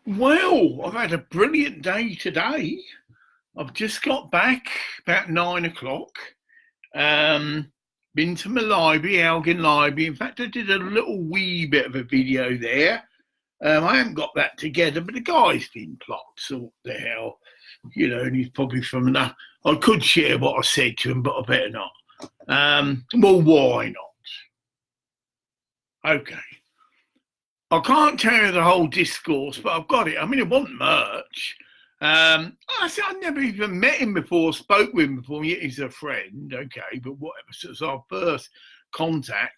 Well, I've had a brilliant day today. I've just got back about 9 o'clock. Been to my library, Elgin Library. In fact, I did a little wee bit of a video there. I haven't got that together, but the guy's been plucked. So what the hell, and he's probably from enough. I could share what I said to him, but I better not. Well, why not? Okay. I can't tell you the whole discourse, but I've got it. I mean, it wasn't much. I said I'd never even met him before, spoke with him before, yet he's a friend, okay, but whatever. So it's our first contact.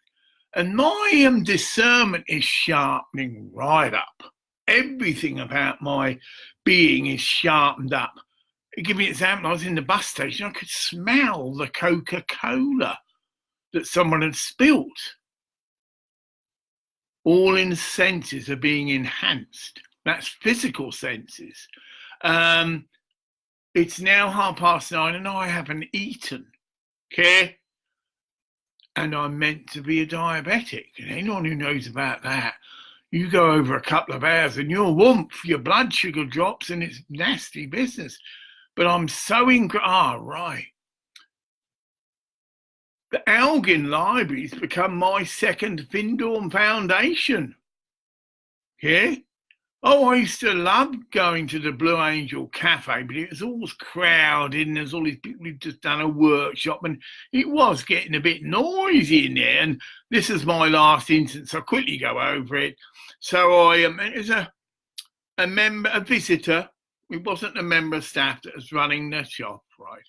And my discernment is sharpening right up. Everything about my being is sharpened up. To give you an example, I was in the bus station, I could smell the Coca-Cola that someone had spilt. All in senses are being enhanced. That's physical senses. It's now 9:30 and I haven't eaten, okay? And I'm meant to be a diabetic. And anyone who knows about that, you go over a couple of hours and your blood sugar drops and it's nasty business. But I'm so right. The Elgin Library's become my second Findhorn foundation. Yeah? Oh, I used to love going to the Blue Angel Cafe, but it was always crowded and there's all these people who've just done a workshop and it was getting a bit noisy in there. And this is my last instance. I'll quickly go over it. So it was a visitor. It wasn't a member of staff that was running the shop, right?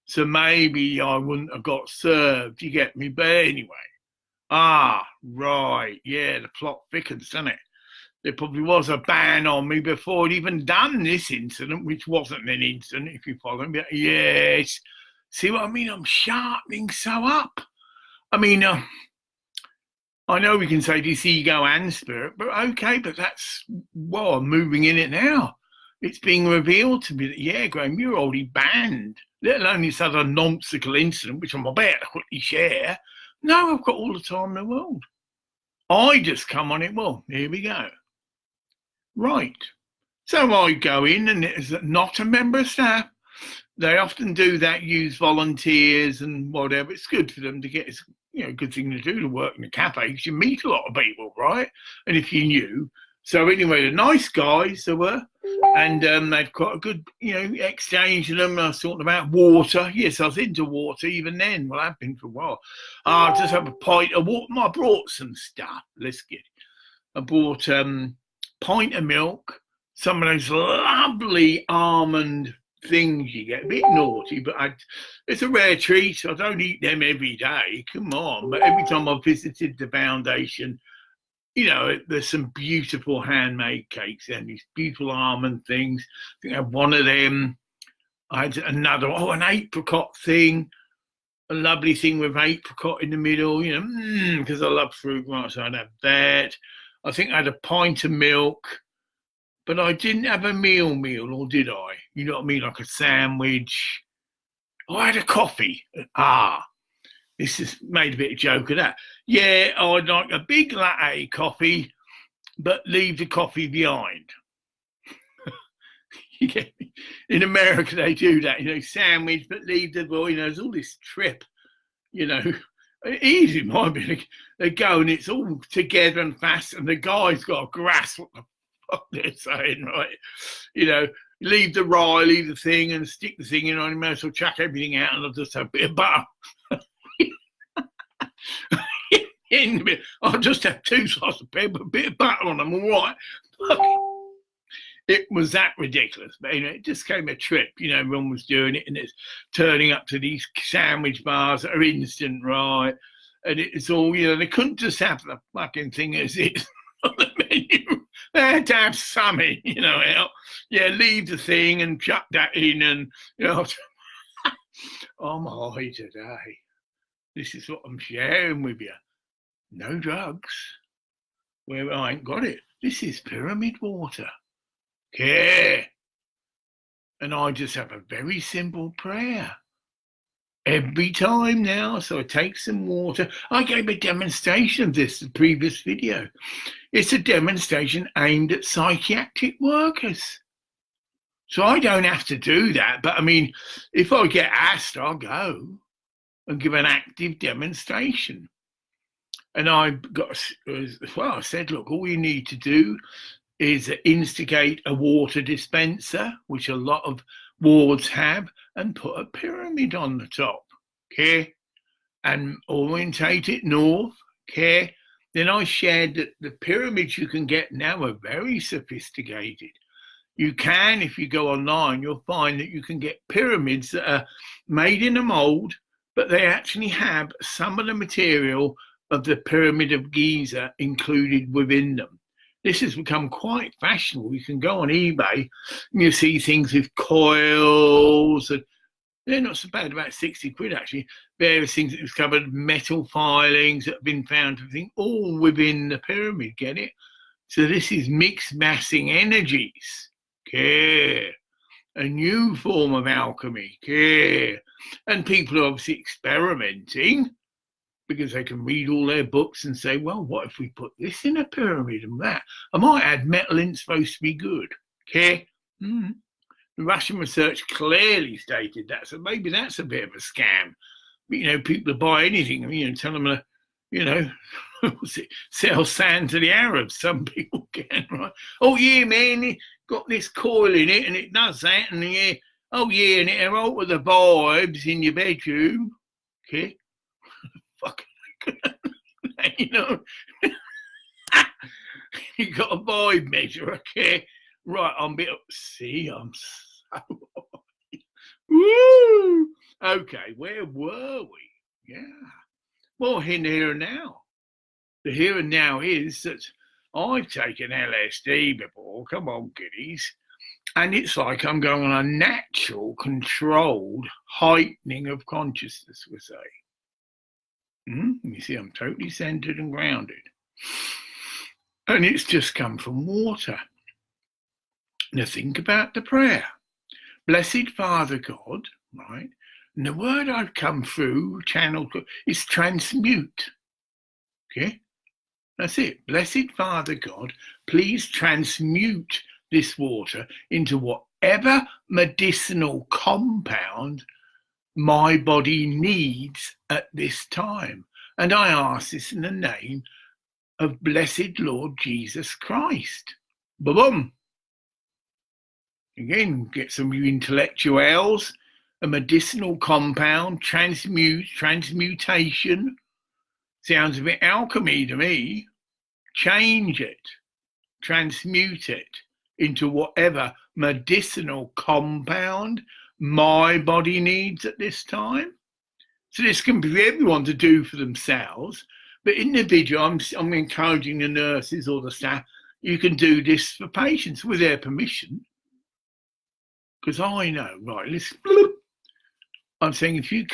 So maybe I wouldn't have got served, you get me? But anyway, right, yeah, the plot thickens, doesn't it? There probably was a ban on me before I'd even done this incident, which wasn't an incident, if you follow me. But yes, see what I mean? I'm sharpening so up. I mean, I know we can say this ego and spirit, but okay, but I'm moving in it now. It's being revealed to me that, yeah, Graham, you're already banned, let alone this other nonsensical incident, which I'm about to quickly share. No, I've got all the time in the world. I just come on it, well, here we go. Right. So I go in and it's not a member of staff. They often do that, use volunteers and whatever. It's good for them to get, it's a good thing to do to work in a cafe because you meet a lot of people, right? And if you knew. So anyway, the nice guys there were, and they'd quite a good, exchange with them. I was talking about water. Yes, I was into water even then. Well, I've been for a while. I'll just have a pint of water. I brought some stuff. Let's get it. I bought pint of milk, some of those lovely almond things you get. A bit naughty, but it's a rare treat. I don't eat them every day. Come on. But every time I visited the foundation, there's some beautiful handmade cakes and these beautiful almond things. I think I had one of them. I had another, an apricot thing, a lovely thing with apricot in the middle, because I love fruit, right? So I'd have that. I think I had a pint of milk, but I didn't have a meal, or did I? You know what I mean? Like a sandwich. I had a coffee. This has made a bit of a joke of that. Yeah, I'd like a big latte coffee, but leave the coffee behind. You get me? In America, they do that, sandwich, but leave the, there's all this trip, easy, might be. They go and it's all together and fast, and the guy's got to grasp what the fuck they're saying, right? Leave the rye, leave the thing, and stick the thing in on your mouth, so chuck everything out, and I'll just have a bit of butter. I'll just have 2 slices of bread with a bit of butter on them, all right? It was that ridiculous, but it just came a trip. Everyone was doing it, and it's turning up to these sandwich bars that are instant, right? And it's all, they couldn't just have the fucking thing as it on the menu. They had to have something, leave the thing and chuck that in, and I'm high today. This is what I'm sharing with you. No drugs. Well, I ain't got it. This is pyramid water. Yeah. And I just have a very simple prayer. every time now. So I take some water. I gave a demonstration of this in the previous video. It's a demonstration aimed at psychiatric workers. So I don't have to do that. But I mean, if I get asked, I'll go and give an active demonstration. And I said, look, all you need to do is instigate a water dispenser, which a lot of wards have, and put a pyramid on the top, okay? And orientate it north, okay? Then I shared that the pyramids you can get now are very sophisticated. You can, if you go online, you'll find that you can get pyramids that are made in a mold, but they actually have some of the material of the Pyramid of Giza included within them. This has become quite fashionable. You can go on eBay and you see things with coils, and they're not so bad, about 60 quid actually. Various things that have covered, metal filings that have been found, all within the pyramid, get it? So this is mixed massing energies, okay? A new form of alchemy, okay? And people are obviously experimenting, because they can read all their books and say, well, what if we put this in a pyramid and that? I might add metal in, supposed to be good, okay? The Russian research clearly stated that, so maybe that's a bit of a scam. But, people buy anything, tell them, sell sand to the Arabs. Some people can, right? Oh, yeah, man, it got this coil in it and it does that, and yeah, oh, yeah, and it'll alter the vibes in your bedroom, okay? You got a vibe measure, okay? Right, I'm so woo. Okay, where were we? Yeah. Well, here and now. The here and now is that I've taken LSD before, come on, kiddies, and it's like I'm going on a natural, controlled heightening of consciousness, we say. You see, I'm totally centered and grounded. And it's just come from water. Now think about the prayer. Blessed Father God, right? And the word I've come through, channel, is transmute. Okay? That's it. Blessed Father God, please transmute this water into whatever medicinal compound my body needs at this time. And I ask this in the name of blessed Lord Jesus Christ. Boom. Again, get some of you intellectuals, a medicinal compound, transmutation. Sounds a bit alchemy to me. Change it, transmute it into whatever medicinal compound my body needs at this time. So this can be for everyone to do for themselves, but individual, I'm encouraging the nurses or the staff, you can do this for patients with their permission. Because I know, right, listen, I'm saying if a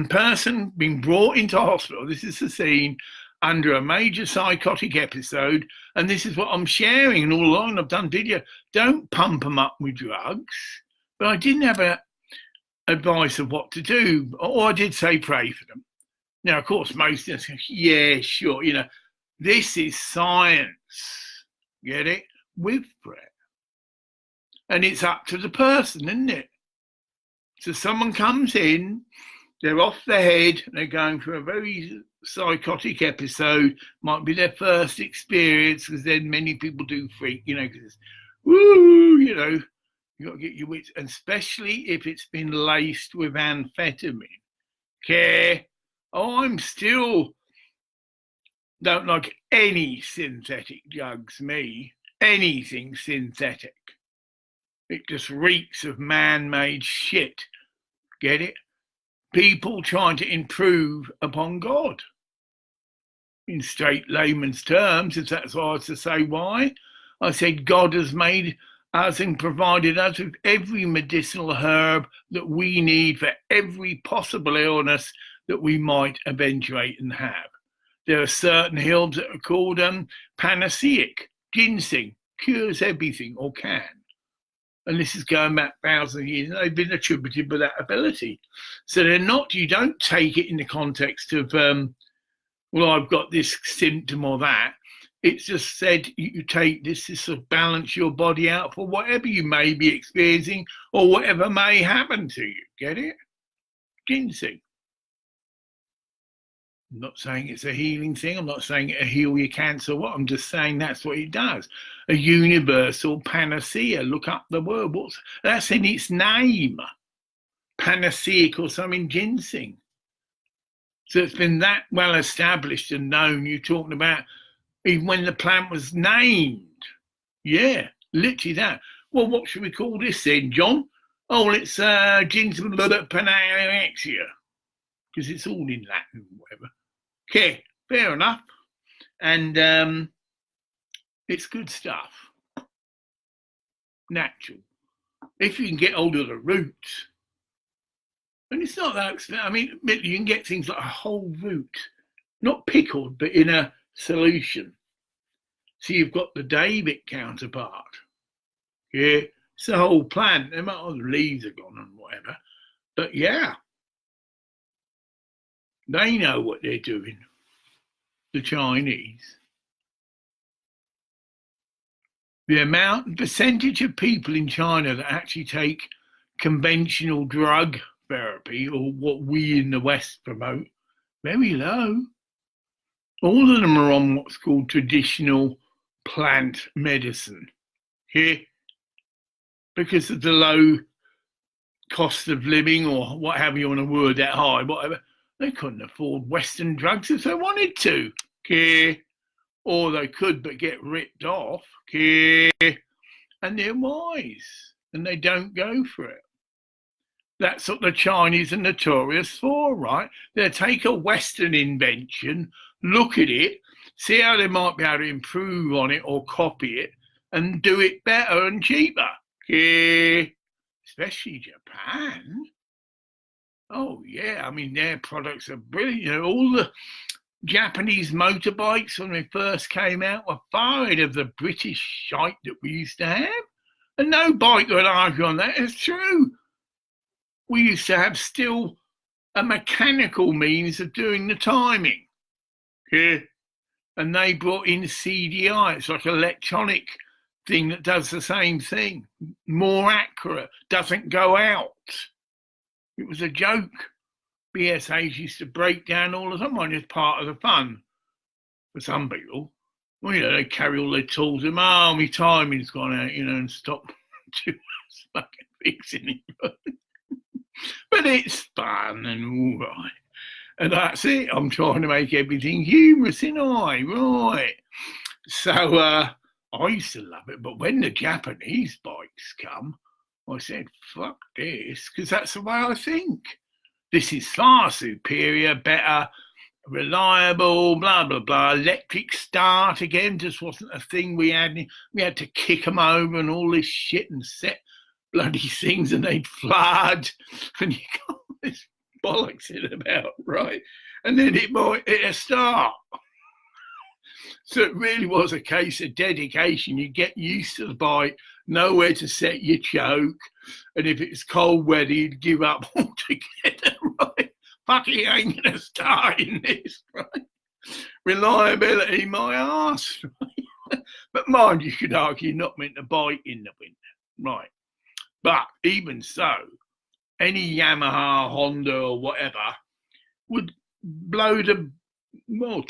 person being brought into hospital, this is the scene, under a major psychotic episode, and this is what I'm sharing, and all along I've done video, don't pump them up with drugs. But I didn't have advice of what to do, or I did say pray for them. Now, of course, most of us go, yeah, sure, this is science, get it, with prayer. And it's up to the person, isn't it? So someone comes in, they're off their head, they're going through a very psychotic episode, might be their first experience, because then many people do freak, because it's, woo, you got to get your wits, and especially if it's been laced with amphetamine. Okay? I'm still don't like any synthetic drugs, me. Anything synthetic. It just reeks of man-made shit. Get it? People trying to improve upon God. In straight layman's terms, if that's what I was to say why. I said God has made us and provided us with every medicinal herb that we need for every possible illness that we might eventuate and have. There are certain herbs that are called panaceic. Ginseng cures everything, or can. and this is going back thousands of years, and they've been attributed with that ability. So they're not, you don't take it in the context of, well, I've got this symptom or that. It's just said you take this to sort of balance your body out for whatever you may be experiencing or whatever may happen to you. Get it? Ginseng. I'm not saying it's a healing thing. I'm not saying it'll heal your cancer. What I'm just saying that's what it does. A universal panacea. Look up the word. That's in its name. Panaceic or something, ginseng. So it's been that well established and known. You're talking about even when the plant was named. Yeah, literally that. Well, what should we call this then, John? Oh, it's ginseng panacea. Because it's all in Latin or whatever. Okay, fair enough. And it's good stuff. Natural. If you can get hold of the roots. And it's not that expensive. I mean, you can get things like a whole root, not pickled, but in a solution. So you've got the David counterpart. Yeah, it's the whole plant. The leaves are gone and whatever. But yeah. They know what they're doing, the Chinese. The percentage of people in China that actually take conventional drug therapy, or what we in the West promote, very low. All of them are on what's called traditional plant medicine here because of the low cost of living, or whatever you want to word that high, whatever. They couldn't afford Western drugs if they wanted to, okay? Or they could, but get ripped off, okay? And they're wise, and they don't go for it. That's what the Chinese are notorious for, right? They'll take a Western invention, look at it, see how they might be able to improve on it or copy it, and do it better and cheaper, okay? Especially Japan. Oh, yeah, I mean, their products are brilliant. You know, all the Japanese motorbikes, when they first came out, were far ahead of the British shite that we used to have. And no bike would argue on that. It's true. We used to have still a mechanical means of doing the timing. Yeah. And they brought in CDI. It's like an electronic thing that does the same thing. More accurate. Doesn't go out. It was a joke. BSAs used to break down all the time. It's part of the fun for some people. Well, you know, they carry all their tools and, oh, my timing's gone out, you know, and stop fucking fixing it. But it's fun and all right. And that's it. I'm trying to make everything humorous, ain't I? Right. So I used to love it. But when the Japanese bikes come, I said, fuck this, because that's the way I think. This is far superior, better, reliable, blah, blah, blah. Electric start again just wasn't a thing we had. We had to kick them over and all this shit and set bloody things and they'd flood. And you got this bollocks in about, right? And then it might hit a start. So it really was a case of dedication. You get used to the bike, know where to set your choke, and if it's cold weather, you'd give up altogether, right? Fuck it, ain't gonna start in this, right? Reliability, my arse, right? But mind you, could argue not meant to bike in the winter, right? But even so, any Yamaha, Honda, or whatever would blow the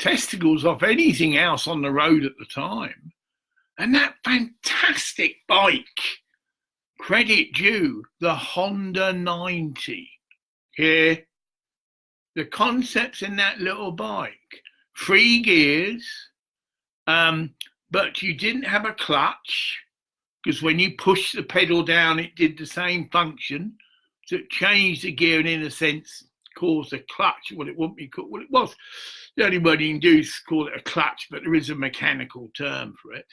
testicles off anything else on the road at the time. And that fantastic bike, credit due, the Honda 90. Here, the concepts in that little bike, 3 gears, but you didn't have a clutch, because when you pushed the pedal down, it did the same function. So it changed the gear and in a sense caused a clutch. Well, it wouldn't be called, well, it was. The only word you can do is call it a clutch, but there is a mechanical term for it.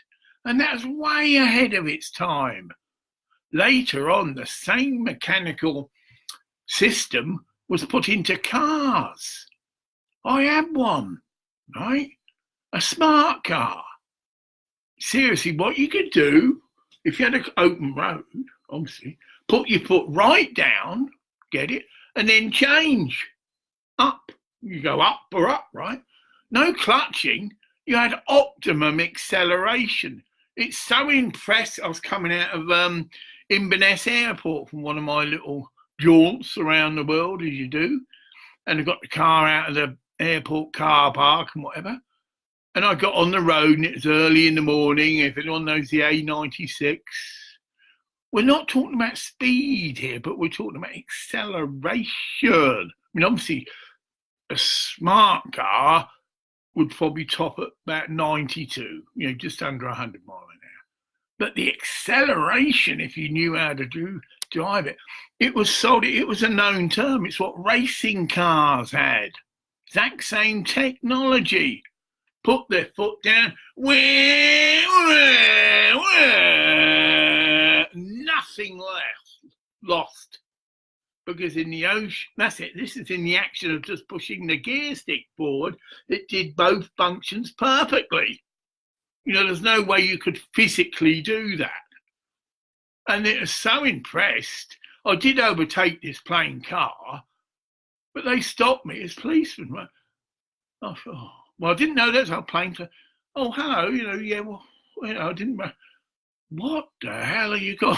And that's way ahead of its time. Later on, the same mechanical system was put into cars. I had one, right? A smart car. Seriously, what you could do, if you had an open road, obviously, put your foot right down, get it, and then change up. You go up or up, right? No clutching. You had optimum acceleration. It's so impressive. I was coming out of Inverness Airport from one of my little jaunts around the world, as you do, and I got the car out of the airport car park and whatever. And I got on the road, and it was early in the morning. If anyone knows the A96, we're not talking about speed here, but we're talking about acceleration. I mean, obviously, a smart car would probably top at about 92, just under 100 miles an hour. But the acceleration, if you knew how to drive it, it was solid. It was a known term. It's what racing cars had. Exact same technology. Put their foot down. Nothing lost. Because in the ocean, that's it. This is in the action of just pushing the gear stick forward. It did both functions perfectly. There's no way you could physically do that. And it was so impressed. I did overtake this plain car, but they stopped me as policemen. I thought, oh, well, I didn't know that's how plain car. Oh, hello, yeah, well, I didn't. What the hell are you got?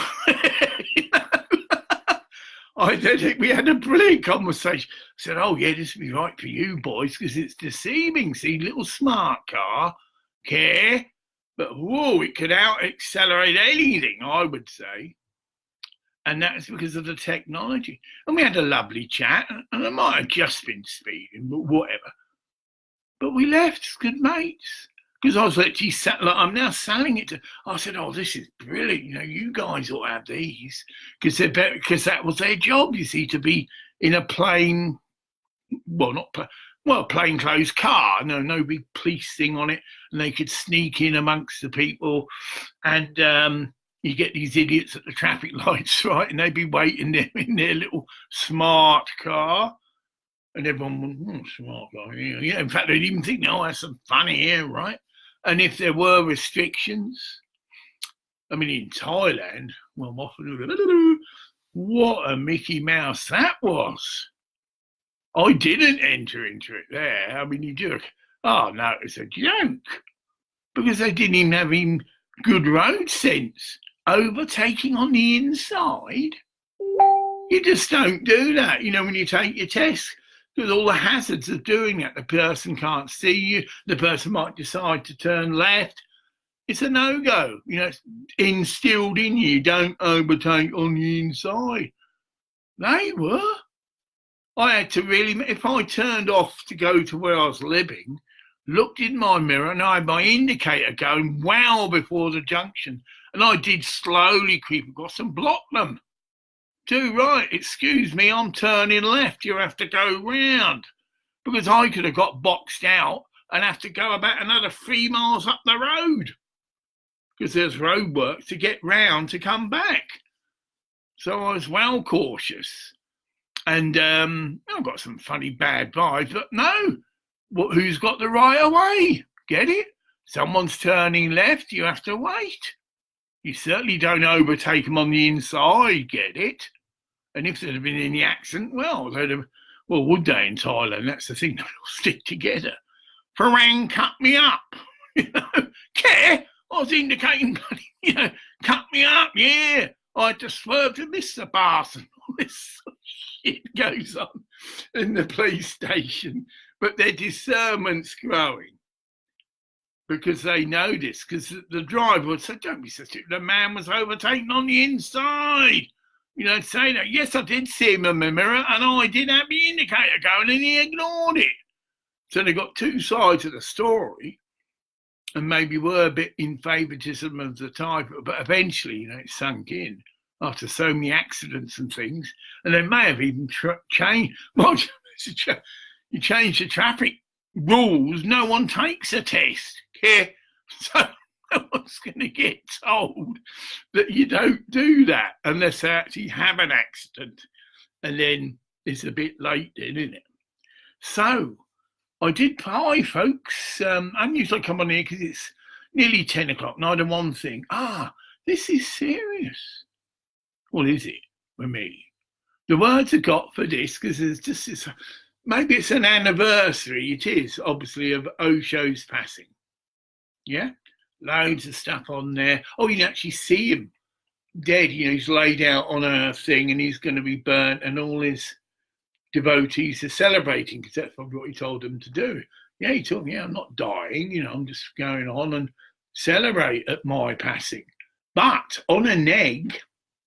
We had a brilliant conversation. I said, oh, yeah, this will be right for you boys because it's deceiving. See, little smart car, but whoa, it could out-accelerate anything, I would say. And that's because of the technology. And we had a lovely chat, and I might have just been speeding, but whatever. But we left as good mates. Because I was actually I'm now selling it to. I said, "Oh, this is brilliant! You guys ought to have these because they're better. Because that was their job, you see, to be in a plain, plainclothes car. No big police thing on it, and they could sneak in amongst the people, and you get these idiots at the traffic lights, right? And they'd be waiting there in their little smart car." And everyone went, smart guy. Yeah, in fact, they'd even think, no, that's some funny here, right? And if there were restrictions, I mean, in Thailand, what a Mickey Mouse that was. I didn't enter into it there. I mean, you do. Oh, no, it's a joke. Because they didn't even have good road sense. Overtaking on the inside. You just don't do that, when you take your test. Because all the hazards of doing that, the person can't see you, the person might decide to turn left. It's a no-go. It's instilled in you. Don't overtake on the inside. They were. I had to really, if I turned off to go to where I was living, looked in my mirror and I had my indicator going well before the junction. And I did slowly creep across and block them. Right, excuse me, I'm turning left, you have to go round. Because I could have got boxed out and have to go about another 3 miles up the road. Because there's roadwork to get round to come back. So I was well cautious. And I've got some funny bad vibes, but no, who's got the right of way? Get it? Someone's turning left, you have to wait. You certainly don't overtake them on the inside, get it? And if there'd have been any accident, they'd have, would they in Thailand? That's the thing, they'll stick together. Farang cut me up. Care? I was indicating, cut me up, yeah. I had to swerve to miss the bus and all this shit goes on in the police station. But their discernment's growing because they know this. Because the driver would say, don't be so stupid. The man was overtaken on the inside. Say that. Yes, I did see him in the mirror and I did have the indicator going and he ignored it. So they got two sides of the story and maybe were a bit in favoritism of the type, but eventually, it sunk in after so many accidents and things. And they may have even changed. You change the traffic rules, no one takes a test. Yeah. So no one's going to get told that you don't do that unless they actually have an accident. And then it's a bit late then, isn't it? So I did pie, folks. I usually come on here because it's nearly 10 o'clock. And I had one thing. This is serious. Well, is it for me? The words I got for this, because there's just this, maybe it's an anniversary, it is, obviously, of Osho's passing. Yeah? Loads of stuff on there. Oh, you can actually see him dead. He's laid out on a thing and he's going to be burnt, and all his devotees are celebrating because that's probably what he told them to do. Yeah, he told me, I'm not dying, I'm just going on and celebrate at my passing. But on an egg,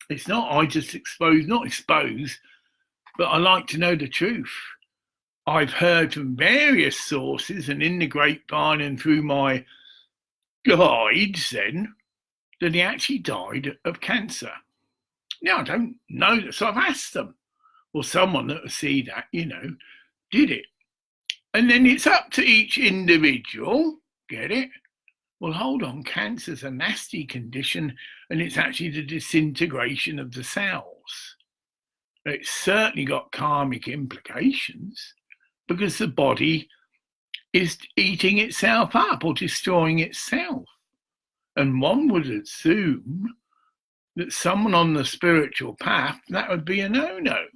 it's not, not exposed, but I like to know the truth. I've heard from various sources and in the grapevine and through my guides then, that he actually died of cancer. Now, I don't know that, so I've asked them, or someone that will see that, did it? And then it's up to each individual, get it? Well, hold on, cancer's a nasty condition, and it's actually the disintegration of the cells. It's certainly got karmic implications because the body is eating itself up or destroying itself. And one would assume that someone on the spiritual path, that would be a no-no.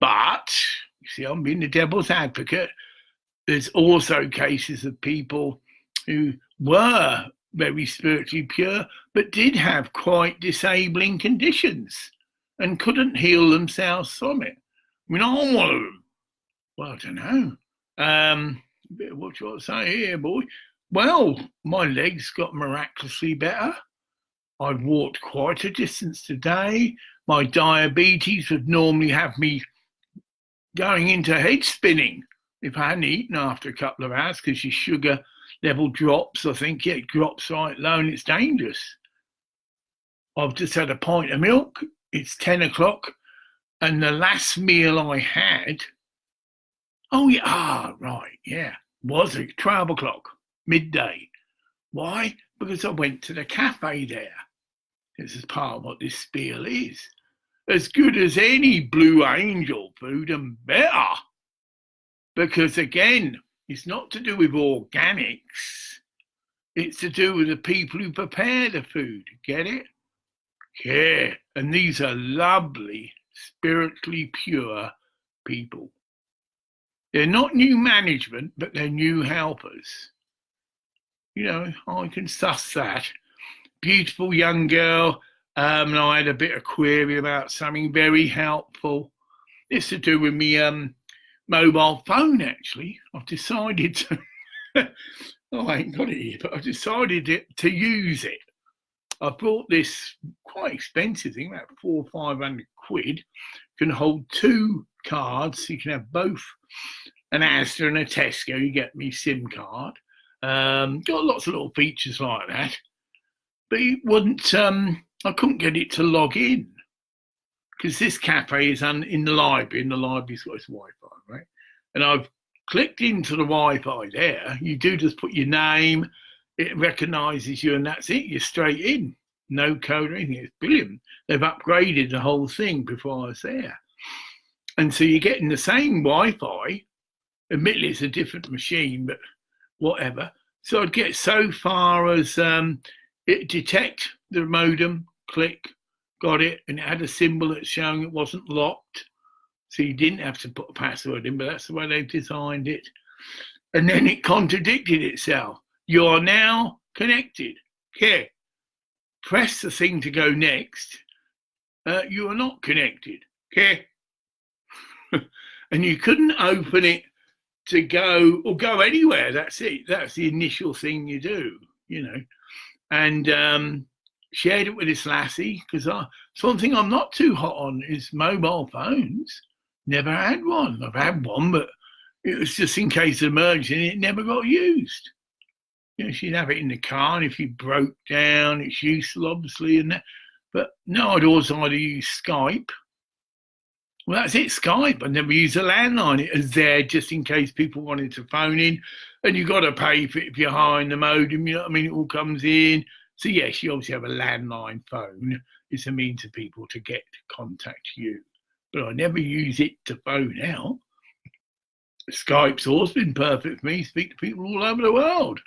But, you see, I'm being the devil's advocate. There's also cases of people who were very spiritually pure, but did have quite disabling conditions and couldn't heal themselves from it. I mean, I'm one of them. Well, I don't know. What you want to say here, boy? Well, my legs got miraculously better. I've walked quite a distance today. My diabetes would normally have me going into head spinning if I hadn't eaten after a couple of hours, because your sugar level drops. I think it drops right low and it's dangerous. I've just had a pint of milk. It's 10 o'clock. And the last meal I had, was it 12 o'clock, midday. Why? Because I went to the cafe there. This is part of what this spiel is. As good as any Blue Angel food and better. Because again, it's not to do with organics. It's to do with the people who prepare the food. Get it? Yeah. And these are lovely, spiritually pure people. They're not new management, but they're new helpers. I can suss that. Beautiful young girl. And I had a bit of query about something very helpful. It's to do with me mobile phone, actually. I've decided to, I ain't got it here, but I've decided to use it. I bought this quite expensive thing, about 400 or 500 quid. Can hold 2 cards, so you can have both an Asda and a Tesco. You get me SIM card. Got lots of little features like that. But it wouldn't, I couldn't get it to log in. Because this cafe is in the library, and the library's got its Wi-Fi, right? And I've clicked into the Wi-Fi there. You do just put your name, it recognises you, and that's it. You're straight in. No code or anything. It's brilliant. They've upgraded the whole thing before I was there. And so you're getting the same Wi-Fi. Admittedly, it's a different machine, but whatever. So I'd get so far as it detect the modem, click, got it, and it had a symbol that's showing it wasn't locked. So you didn't have to put a password in, but that's the way they've designed it. And then it contradicted itself. You are now connected. Okay. Press the thing to go next. You are not connected. Okay. And you couldn't open it to go or go anywhere. That's it. That's the initial thing you do, And shared it with this lassie, because one thing I'm not too hot on is mobile phones. Never had one. I've had one, but it was just in case of emergency, and it never got used. She'd have it in the car, and if you broke down, it's useful, obviously, and that. But no, I'd always either use Skype. Well, that's it, Skype. I never use a landline. It was there just in case people wanted to phone in, and you've got to pay for it if you're behind the modem. You know what I mean? It all comes in. So yes, you obviously have a landline phone. It's a means of people to contact you. But I never use it to phone out. Skype's always been perfect for me to speak to people all over the world.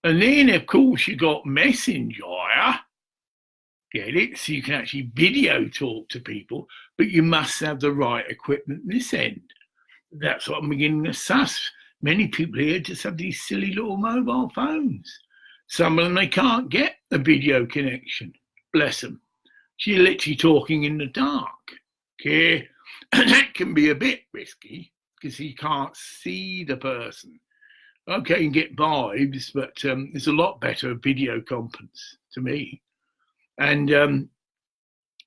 And then, of course, you got Messenger. Get it? So you can actually video talk to people, but you must have the right equipment this end. That's what I'm beginning to suss. Many people here just have these silly little mobile phones. Some of them, they can't get a video connection. Bless them. So you're literally talking in the dark. Okay? And that can be a bit risky because you can't see the person. Okay, you can get vibes, but it's a lot better a video conference to me. And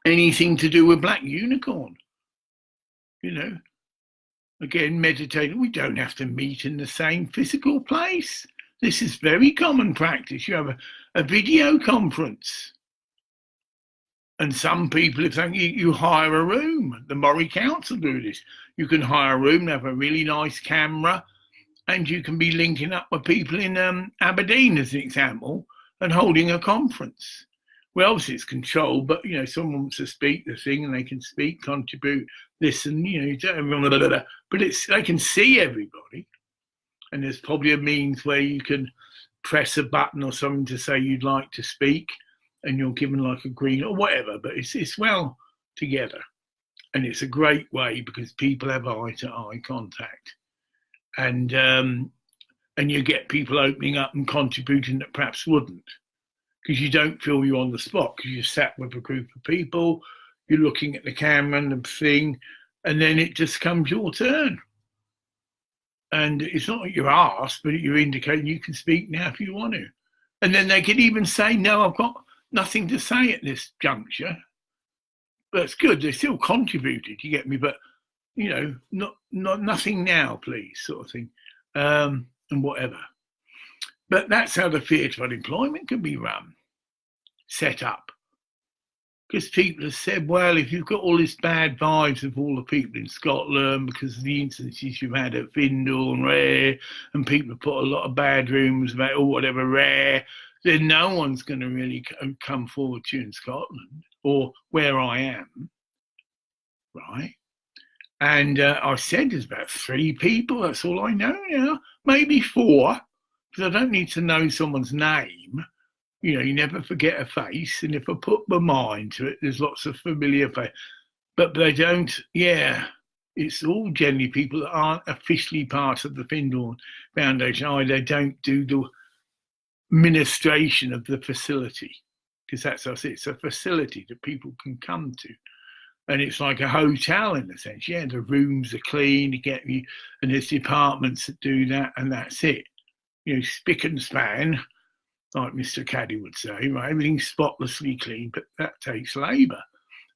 anything to do with Black Unicorn, you know. Again, meditating, we don't have to meet in the same physical place. This is very common practice. You have a video conference. And some people, if you hire a room, the Morrie Council do this. You can hire a room, have a really nice camera, and you can be linking up with people in Aberdeen, as an example, and holding a conference. Well, obviously it's controlled, but, you know, someone wants to speak the thing and they can speak, contribute, listen, you know, but they can see everybody. And there's probably a means where you can press a button or something to say you'd like to speak and you're given like a green or whatever, but it's well together. And it's a great way because people have eye-to-eye contact. And you get people opening up and contributing that perhaps wouldn't. Because you don't feel you're on the spot because you're sat with a group of people, you're looking at the camera and the thing, and then it just comes your turn. And it's not like you're asked, but you're indicating you can speak now if you want to. And then they can even say, no, I've got nothing to say at this juncture. But it's good, they still contributed, you get me, but, you know, nothing now, please, sort of thing, and whatever. But that's how the theatre of unemployment can be run, set up. Because people have said, well, if you've got all this bad vibes of all the people in Scotland because of the instances you've had at Findhorn, and people have put a lot of bad rumours about or whatever, then no one's going to really come forward to you in Scotland or where I am, right? And I said there's about 3 people, that's all I know now, maybe 4. Because I don't need to know someone's name. You know, you never forget a face. And if I put my mind to it, there's lots of familiar faces. But they don't, it's all generally people that aren't officially part of the Findhorn Foundation. They don't do the administration of the facility. Because that's us. It's a facility that people can come to. And it's like a hotel in a sense. Yeah, the rooms are clean to get you. And there's departments that do that. And that's it. You know, spick and span, like Mr. Caddy would say, right? Everything's spotlessly clean, but that takes labour.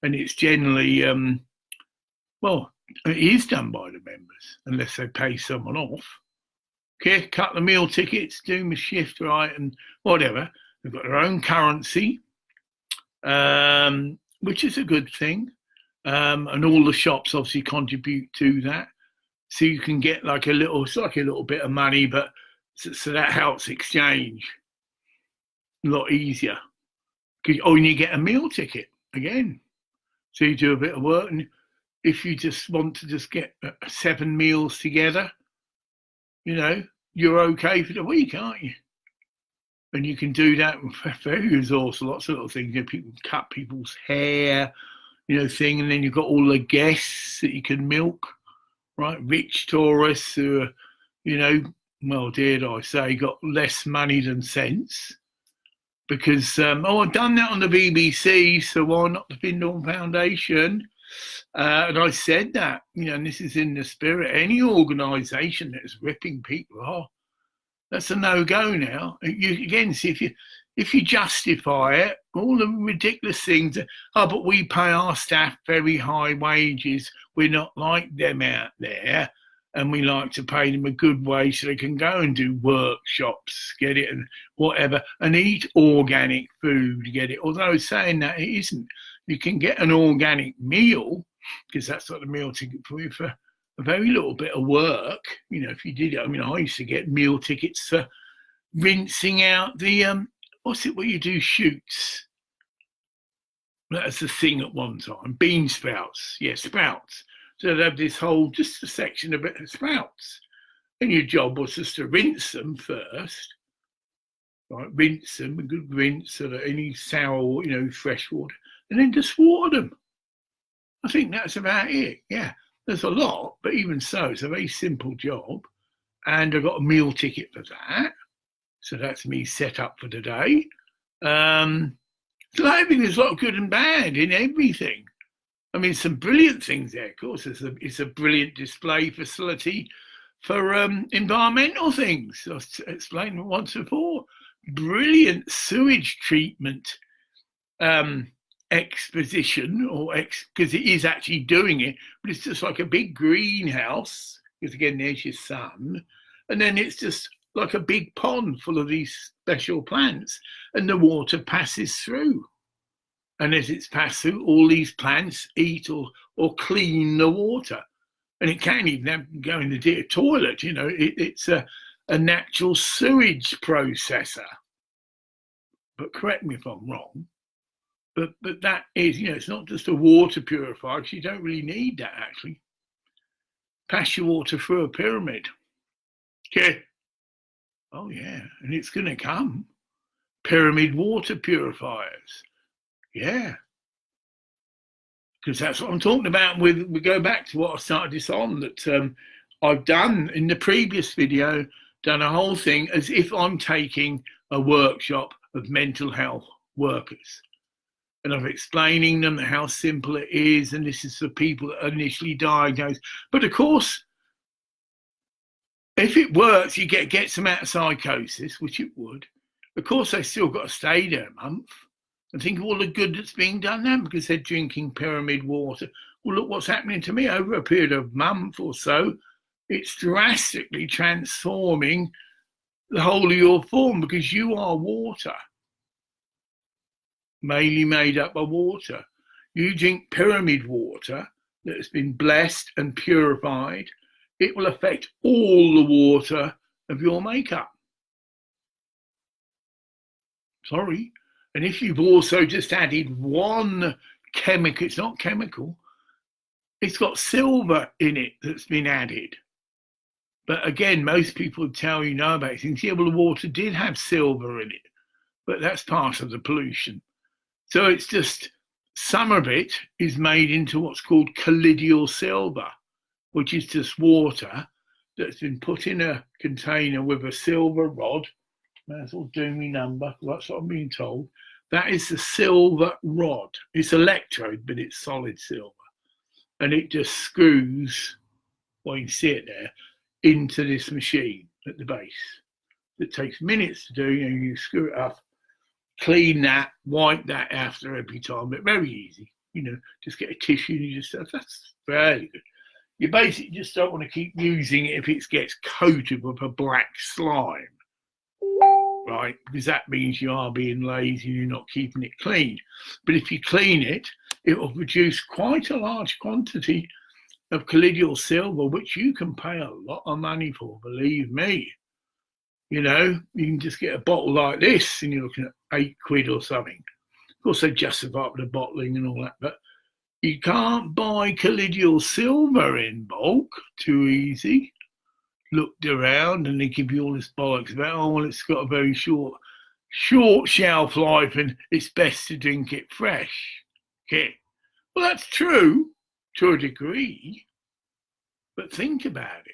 And it's generally, it is done by the members, unless they pay someone off. Okay, cut the meal tickets, do my shift, right, and whatever. They've got their own currency, which is a good thing. And all the shops obviously contribute to that. So you can get like it's like a little bit of money, but so that helps exchange a lot easier. And you get a meal ticket again. So you do a bit of work, and if you just want to just get 7 meals together, you know, you're okay for the week, aren't you? And you can do that with very resourceful, lots of little things. You know, people cut people's hair, you know, thing, and then you've got all the guests that you can milk, right? Rich tourists who are, you know, well, dare I say, got less money than sense. Because, I've done that on the BBC, so why not the Findhorn Foundation? And I said that, you know, and this is in the spirit. Any organisation that is ripping people off, that's a no-go now. You again, see, if you justify it, all the ridiculous things, but we pay our staff very high wages. We're not like them out there. And we like to pay them a good wage so they can go and do workshops, get it, and whatever, and eat organic food, get it. Although saying that it isn't. You can get an organic meal, because that's what the meal ticket for you, for a very little bit of work. You know, if you did it, I mean, I used to get meal tickets for rinsing out the, what you do, shoots. That's the thing at one time. Bean sprouts, sprouts. So they'd have this whole, just a section of sprouts. And your job was just to rinse them first, right? Rinse them, a good rinse, so that any sour, fresh water, and then just water them. I think that's about it. Yeah, there's a lot, but even so, it's a very simple job. And I've got a meal ticket for that. So that's me set up for today. So I think there's a lot of good and bad in everything. I mean, some brilliant things there, of course. It's a brilliant display facility for environmental things. I've explained it once before. Brilliant sewage treatment exposition, because it is actually doing it, but it's just like a big greenhouse, because again, there's your sun, and then it's just like a big pond full of these special plants, and the water passes through. And as it's passed through, all these plants eat or clean the water. And it can't even go in the toilet, it's a natural sewage processor. But correct me if I'm wrong. But that is, it's not just a water purifier, because you don't really need that, actually. Pass your water through a pyramid. Okay. Oh, yeah. And it's going to come. Pyramid water purifiers. Yeah. Because that's what I'm talking about. We go back to what I started this on, that I've done in the previous video, done a whole thing as if I'm taking a workshop of mental health workers. And I'm explaining them how simple it is, and this is for people that are initially diagnosed. But of course, if it works, you gets them out of psychosis, which it would. Of course, they still got to stay there a month and think of all the good that's being done now, because they're drinking pyramid water. Well, look what's happening to me over a period of a month or so. It's drastically transforming the whole of your form, because you are water, mainly made up of water. You drink pyramid water that has been blessed and purified, it will affect all the water of your makeup. Sorry. And if you've also just added one chemical, it's not chemical, it's got silver in it that's been added. But again, most people tell you know about things. Yeah, well, the water did have silver in it, but that's part of the pollution. So it's just, some of it is made into what's called colloidal silver, which is just water that's been put in a container with a silver rod. That's all do me number, that's what I'm being told. That is the silver rod. It's electrode, but it's solid silver. And it just screws, well, you can see it there, into this machine at the base. It takes minutes to do, you screw it up, clean that, wipe that after every time, but very easy. Just get a tissue and you just, that's very good. You basically just don't want to keep using it if it gets coated with a black slime, right? Because that means you are being lazy and you're not keeping it clean. But if you clean it, it will produce quite a large quantity of colloidal silver, which you can pay a lot of money for, believe me. You can just get a bottle like this and you're looking at £8 or something. Of course, they justify the bottling and all that, but you can't buy colloidal silver in bulk too easy. Looked around and they give you all this bollocks about, oh, well, it's got a very short shelf life and it's best to drink it fresh. Okay. Well, that's true to a degree, but think about it.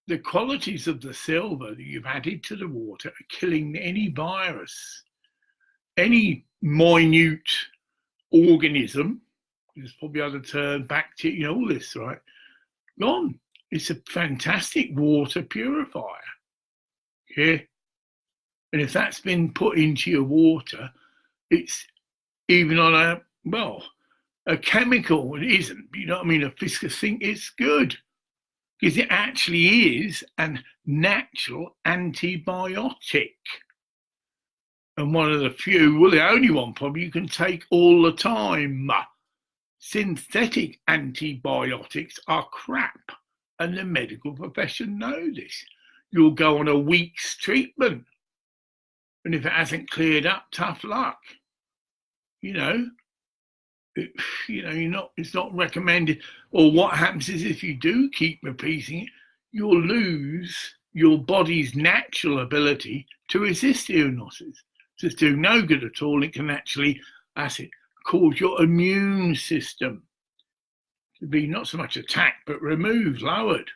The qualities of the silver that you've added to the water are killing any virus, any minute organism. There's probably other term, bacteria, all this, right? Gone. It's a fantastic water purifier. Okay. And if that's been put into your water, it's even on a chemical, it isn't, you know what I mean? A viscous thing, it's good. Because it actually is a natural antibiotic. And one of the few, well, the only one probably you can take all the time. Synthetic antibiotics are crap, and the medical profession know this. You'll go on a week's treatment, and if it hasn't cleared up, tough luck. It's not recommended. Or what happens is if you do keep repeating it, you'll lose your body's natural ability to resist illnesses. So it's doing no good at all. It can actually, cause your immune system to be not so much attacked, but removed, lowered.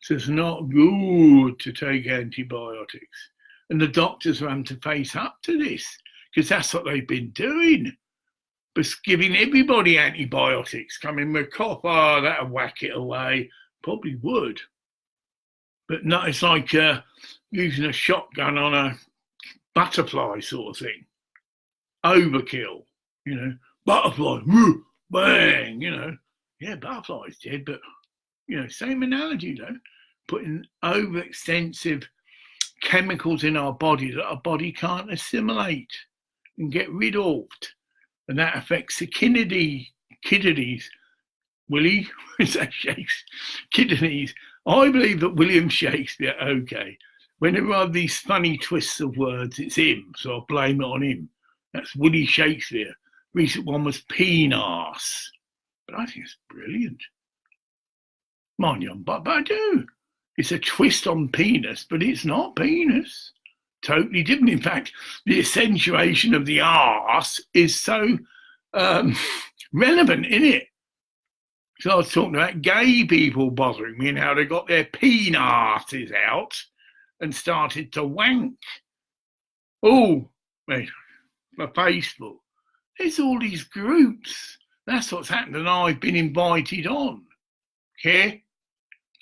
So it's not good to take antibiotics. And the doctors are having to face up to this because that's what they've been doing. But giving everybody antibiotics, coming with cough, that'll whack it away. Probably would. But no, it's like using a shotgun on a butterfly sort of thing. Overkill, butterfly, whoo, bang, Yeah, butterfly's dead, but, same analogy though. Putting overextensive chemicals in our body that our body can't assimilate and get rid of. And that affects the kidneys. Willie, is that Shakespeare? Kidneys. I believe that William Shakespeare, whenever I have these funny twists of words, it's him, so I'll blame it on him. That's Willie Shakespeare. Recent one was penis. But I think it's brilliant. Mind you, but I do. It's a twist on penis, but it's not penis. Totally different. In fact, the accentuation of the arse is so relevant, isn't it? So I was talking about gay people bothering me and how they got their penises out and started to wank. Oh, mate, my Facebook. There's all these groups. That's what's happened, and I've been invited on. Okay?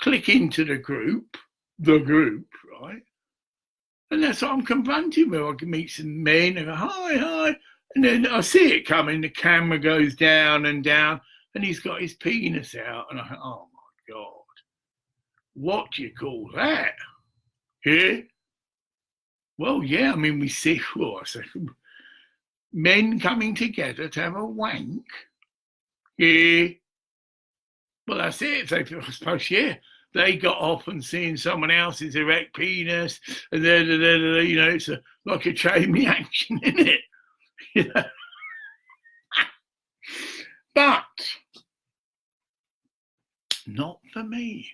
Click into the group, right? And that's what I'm confronted with. I can meet some men and go, hi. And then I see it coming, the camera goes down, and he's got his penis out. And I think, oh my God, what do you call that? Yeah? Well, yeah, I mean, we see, men coming together to have a wank. Yeah. Well, that's it. I suppose, they got off and seeing someone else's erect penis, and it's like a chain reaction, isn't it? But not for me.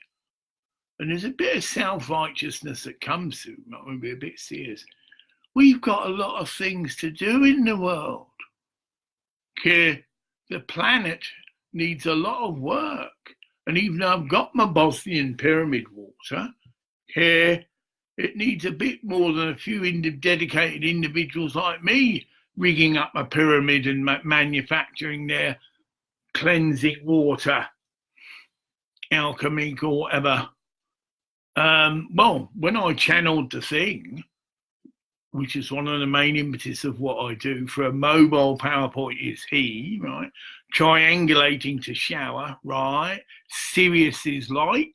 And there's a bit of self-righteousness that comes through. I'm going to be a bit serious. We've got a lot of things to do in the world. Okay? The planet needs a lot of work. And even though I've got my Bosnian pyramid water, here it needs a bit more than a few dedicated individuals like me rigging up a pyramid and manufacturing their cleansing water, alchemy or whatever. Well, when I channeled the thing, which is one of the main impetus of what I do for a mobile PowerPoint is right? Triangulating to shower, right? Sirius is light,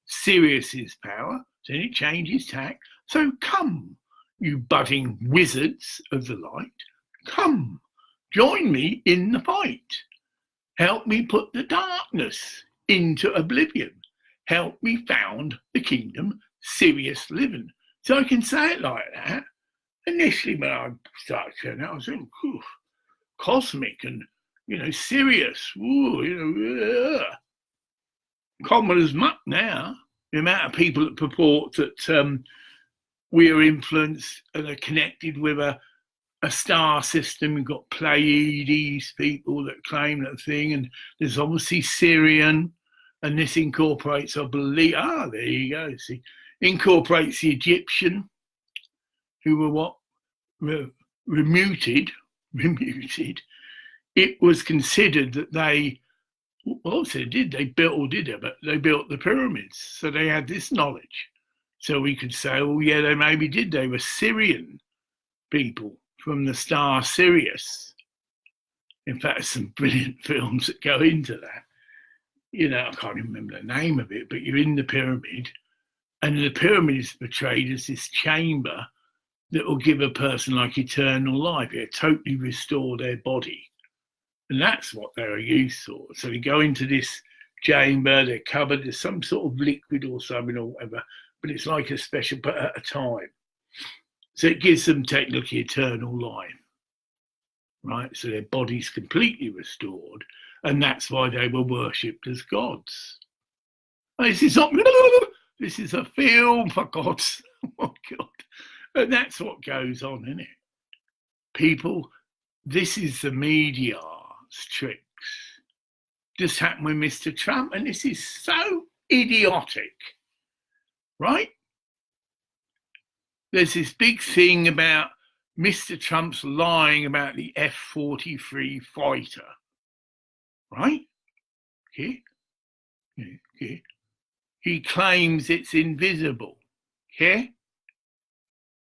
Sirius is power, then it changes tack. So come, you budding wizards of the light, come, join me in the fight. Help me put the darkness into oblivion. Help me found the kingdom, Sirius living. So I can say it like that. Initially, when I started saying that, I was thinking, cosmic and, serious. Common as muck now. The amount of people that purport that we are influenced and are connected with a star system. You've got Pleiades people that claim that thing, and there's obviously Syrian, and this incorporates, I believe, there you go, see, incorporates the Egyptian, who were what? Remuted. It was considered that they, well, obviously they built the pyramids. So they had this knowledge. So we could say, well, yeah, they maybe did. They were Syrian people from the star Sirius. In fact, there's some brilliant films that go into that. I can't remember the name of it, but you're in the pyramid, and the pyramid is portrayed as this chamber that will give a person like eternal life. It totally restore their body. And that's what they're used for. So they go into this chamber, they're covered, there's some sort of liquid or something or whatever, but it's like a special, but at a time. So it gives them technically eternal life, right? So their body's completely restored, and that's why they were worshipped as gods. This is not This is a film, for God's oh God. And that's what goes on, isn't it? People, this is the media's tricks. Just happened with Mr. Trump, and this is so idiotic, right? There's this big thing about Mr. Trump's lying about the F-43 fighter, right? Okay. Okay. He claims it's invisible. Okay.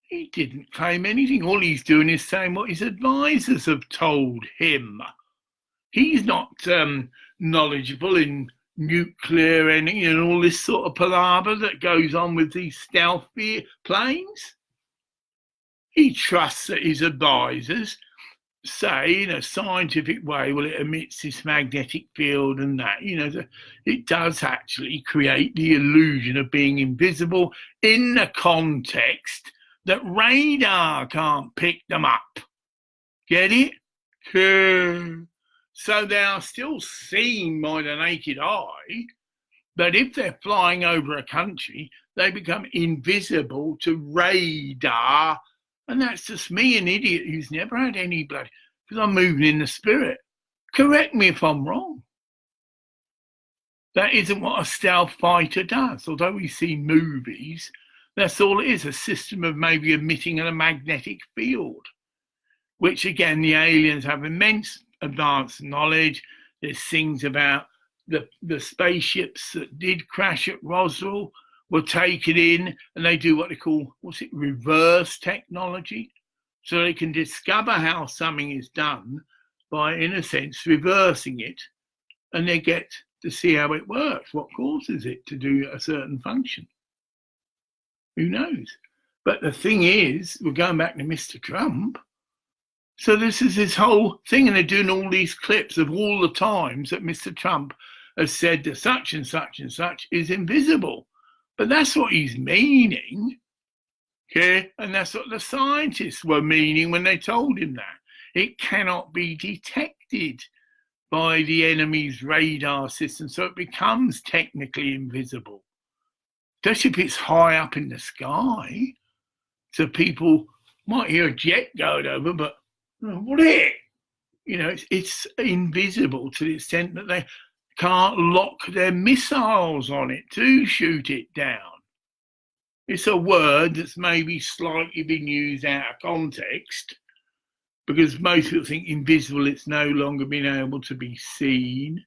He didn't claim anything. All he's doing is saying what his advisors have told him. He's not knowledgeable in nuclear energy and all this sort of palaver that goes on with these stealth planes. He trusts that his advisors say in a scientific way, well, it emits this magnetic field and that, it does actually create the illusion of being invisible in the context that radar can't pick them up. Get it? So they are still seen by the naked eye, but if they're flying over a country, they become invisible to radar. And that's just me, an idiot who's never had any blood, because I'm moving in the spirit. Correct me if I'm wrong. That isn't what a stealth fighter does. Although we see movies, that's all it is, a system of maybe emitting a magnetic field, which again, the aliens have immense advanced knowledge. There's things about the spaceships that did crash at Roswell were taken in, and they do what they call, reverse technology. So they can discover how something is done by, in a sense, reversing it, and they get to see how it works, what causes it to do a certain function. Who knows? But the thing is, we're going back to Mr. Trump. So this is his whole thing, and they're doing all these clips of all the times that Mr. Trump has said that such and such and such is invisible. But that's what he's meaning, okay? And that's what the scientists were meaning when they told him that. It cannot be detected by the enemy's radar system, so it becomes technically invisible. Especially if it's high up in the sky, so people might hear a jet going over, but what is it? It's invisible to the extent that they can't lock their missiles on it to shoot it down. It's a word that's maybe slightly been used out of context, because most people think invisible, it's no longer being able to be seen.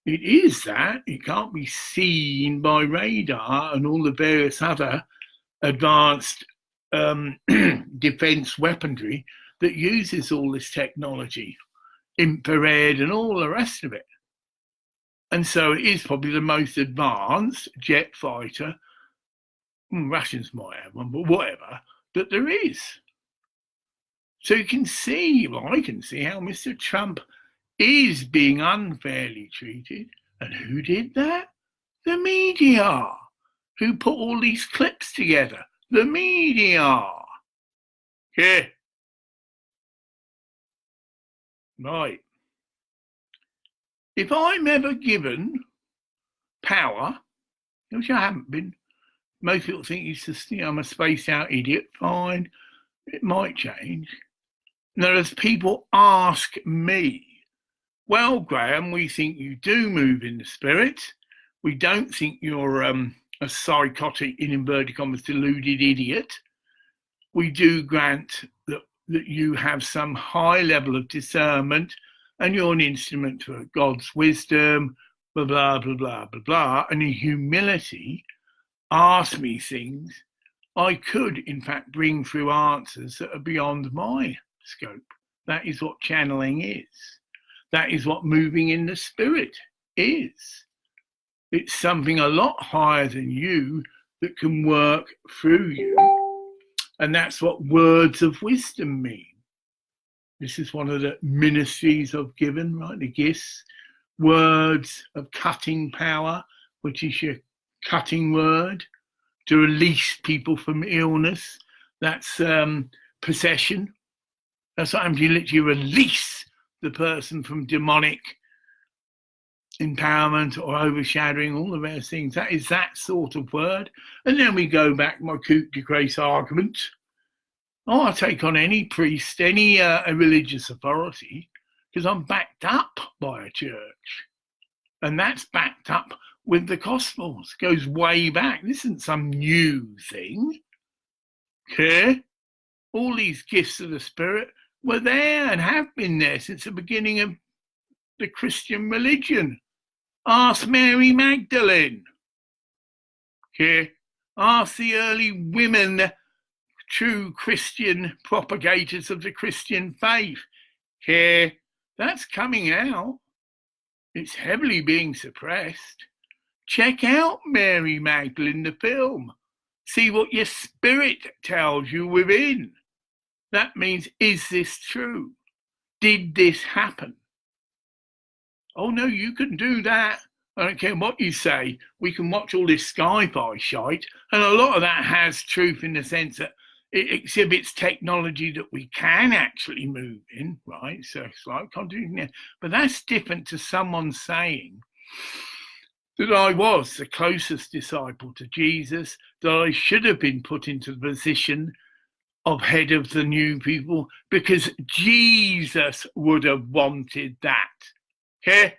It is that. It can't be seen by radar and all the various other advanced defense weaponry that uses all this technology, infrared and all the rest of it. And so it is probably the most advanced jet fighter, Russians might have one, but whatever, that there is. So you can see, well, I can see how Mr. Trump is being unfairly treated. And who did that? The media. Who put all these clips together? The media. Yeah. Right. If I'm ever given power, which I haven't been, most people think it's just, I'm a spaced out idiot. Fine, it might change. Now, as people ask me, well, Graham, we think you do move in the spirit. We don't think you're a psychotic, in inverted commas, deluded idiot. We do grant that you have some high level of discernment and you're an instrument for God's wisdom, blah, blah, blah, blah, blah, blah. And in humility, ask me things I could, in fact, bring through answers that are beyond my scope. That is what channeling is. That is what moving in the spirit is. It's something a lot higher than you that can work through you. And that's what words of wisdom mean. This is one of the ministries I've given, right? The gifts, words of cutting power, which is your cutting word, to release people from illness. That's possession. That's what happens. You literally release the person from demonic empowerment or overshadowing, all the various things. That is that sort of word. And then we go back my coup de grace argument. Oh, I take on any priest, any religious authority, because I'm backed up by a church. And that's backed up with the Gospels. It goes way back. This isn't some new thing. Okay? All these gifts of the Spirit were there and have been there since the beginning of the Christian religion. Ask Mary Magdalene. Okay? Ask the early women, true Christian propagators of the Christian faith. Okay? That's coming out. It's heavily being suppressed. Check out Mary Magdalene, the film. See what your spirit tells you within. That means, is this true? Did this happen? Oh no, you can do that. I don't care what you say. We can watch all this sci-fi shite, and a lot of that has truth in the sense that it exhibits technology that we can actually move in, right? So it's like continuing there. But that's different to someone saying that I was the closest disciple to Jesus, that I should have been put into the position of head of the new people because Jesus would have wanted that. Okay?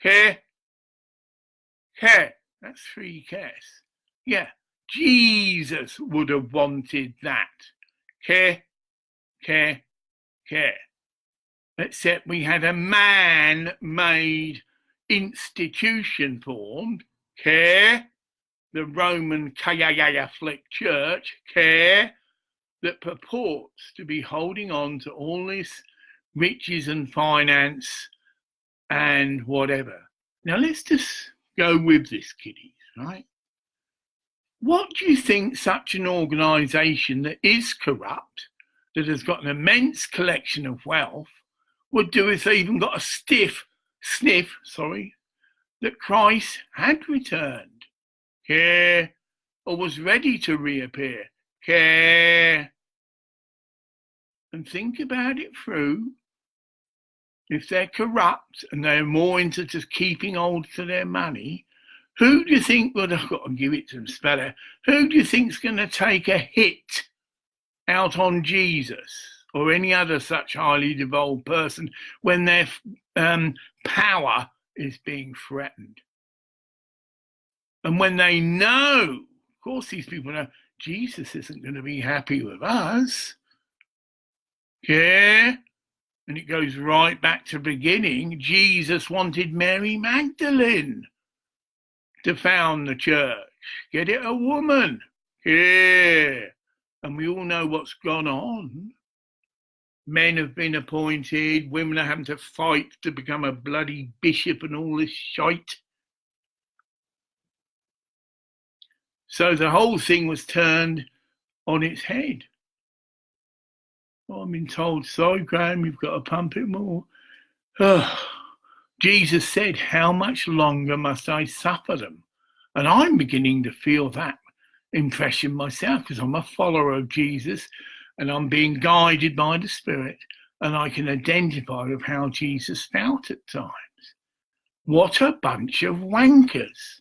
Okay? Okay? That's 3 Ks. Yeah. Jesus would have wanted that. Okay? Okay? Okay. Except we had a man-made institution formed, okay? The Roman Catholic Church, okay? That purports to be holding on to all this riches and finance and whatever. Now let's just go with this, kiddies, right? What do you think such an organisation that is corrupt, that has got an immense collection of wealth, would do if they even got a sniff, that Christ had returned, care, or was ready to reappear, care? And think about it through. If they're corrupt and they're more into just keeping hold to their money, who do you think, well, I've got to give it to them, speller, who do you think's going to take a hit out on Jesus or any other such highly devolved person when their power is being threatened? And when they know, of course these people know, Jesus isn't going to be happy with us. Yeah? And it goes right back to the beginning. Jesus wanted Mary Magdalene to found the church. Get it, a woman. Yeah. And we all know what's gone on. Men have been appointed, women are having to fight to become a bloody bishop and all this shite. So the whole thing was turned on its head. Oh, I've been told, sorry, Graham, you've got to pump it more. Oh, Jesus said, how much longer must I suffer them? And I'm beginning to feel that impression myself because I'm a follower of Jesus and I'm being guided by the Spirit and I can identify with how Jesus felt at times. What a bunch of wankers.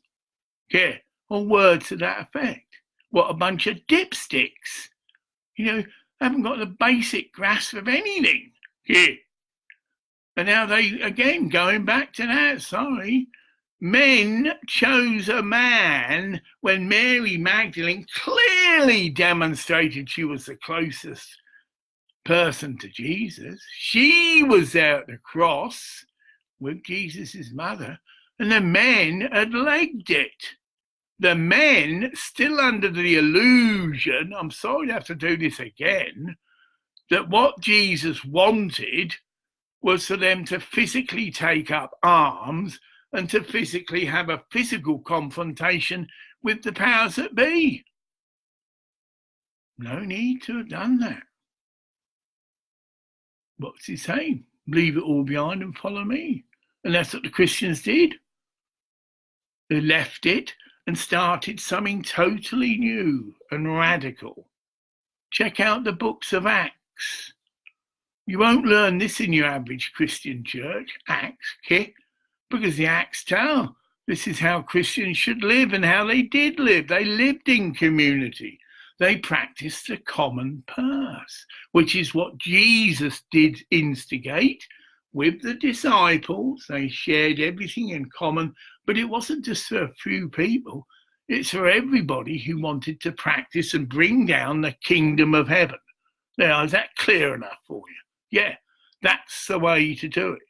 Yeah, or words to that effect. What a bunch of dipsticks. You know, haven't got the basic grasp of anything. Yeah. And now they, again, going back to that, sorry, men chose a man when Mary Magdalene clearly demonstrated she was the closest person to Jesus. She was there at the cross with Jesus' mother, and the men had legged it. The men, still under the illusion, I'm sorry to have to do this again, that what Jesus wanted was for them to physically take up arms and to physically have a physical confrontation with the powers that be. No need to have done that. What's he saying? Leave it all behind and follow me. And that's what the Christians did. They left it and started something totally new and radical. Check out the books of Acts. You won't learn this in your average Christian church, Acts, okay? because the Acts tell this is how Christians should live and how they did live. They lived in community. They practiced the common purse, which is what Jesus did instigate with the disciples. They shared everything in common, but it wasn't just for a few people. It's for everybody who wanted to practice and bring down the kingdom of heaven. Now, is that clear enough for you? Yeah, that's the way to do it.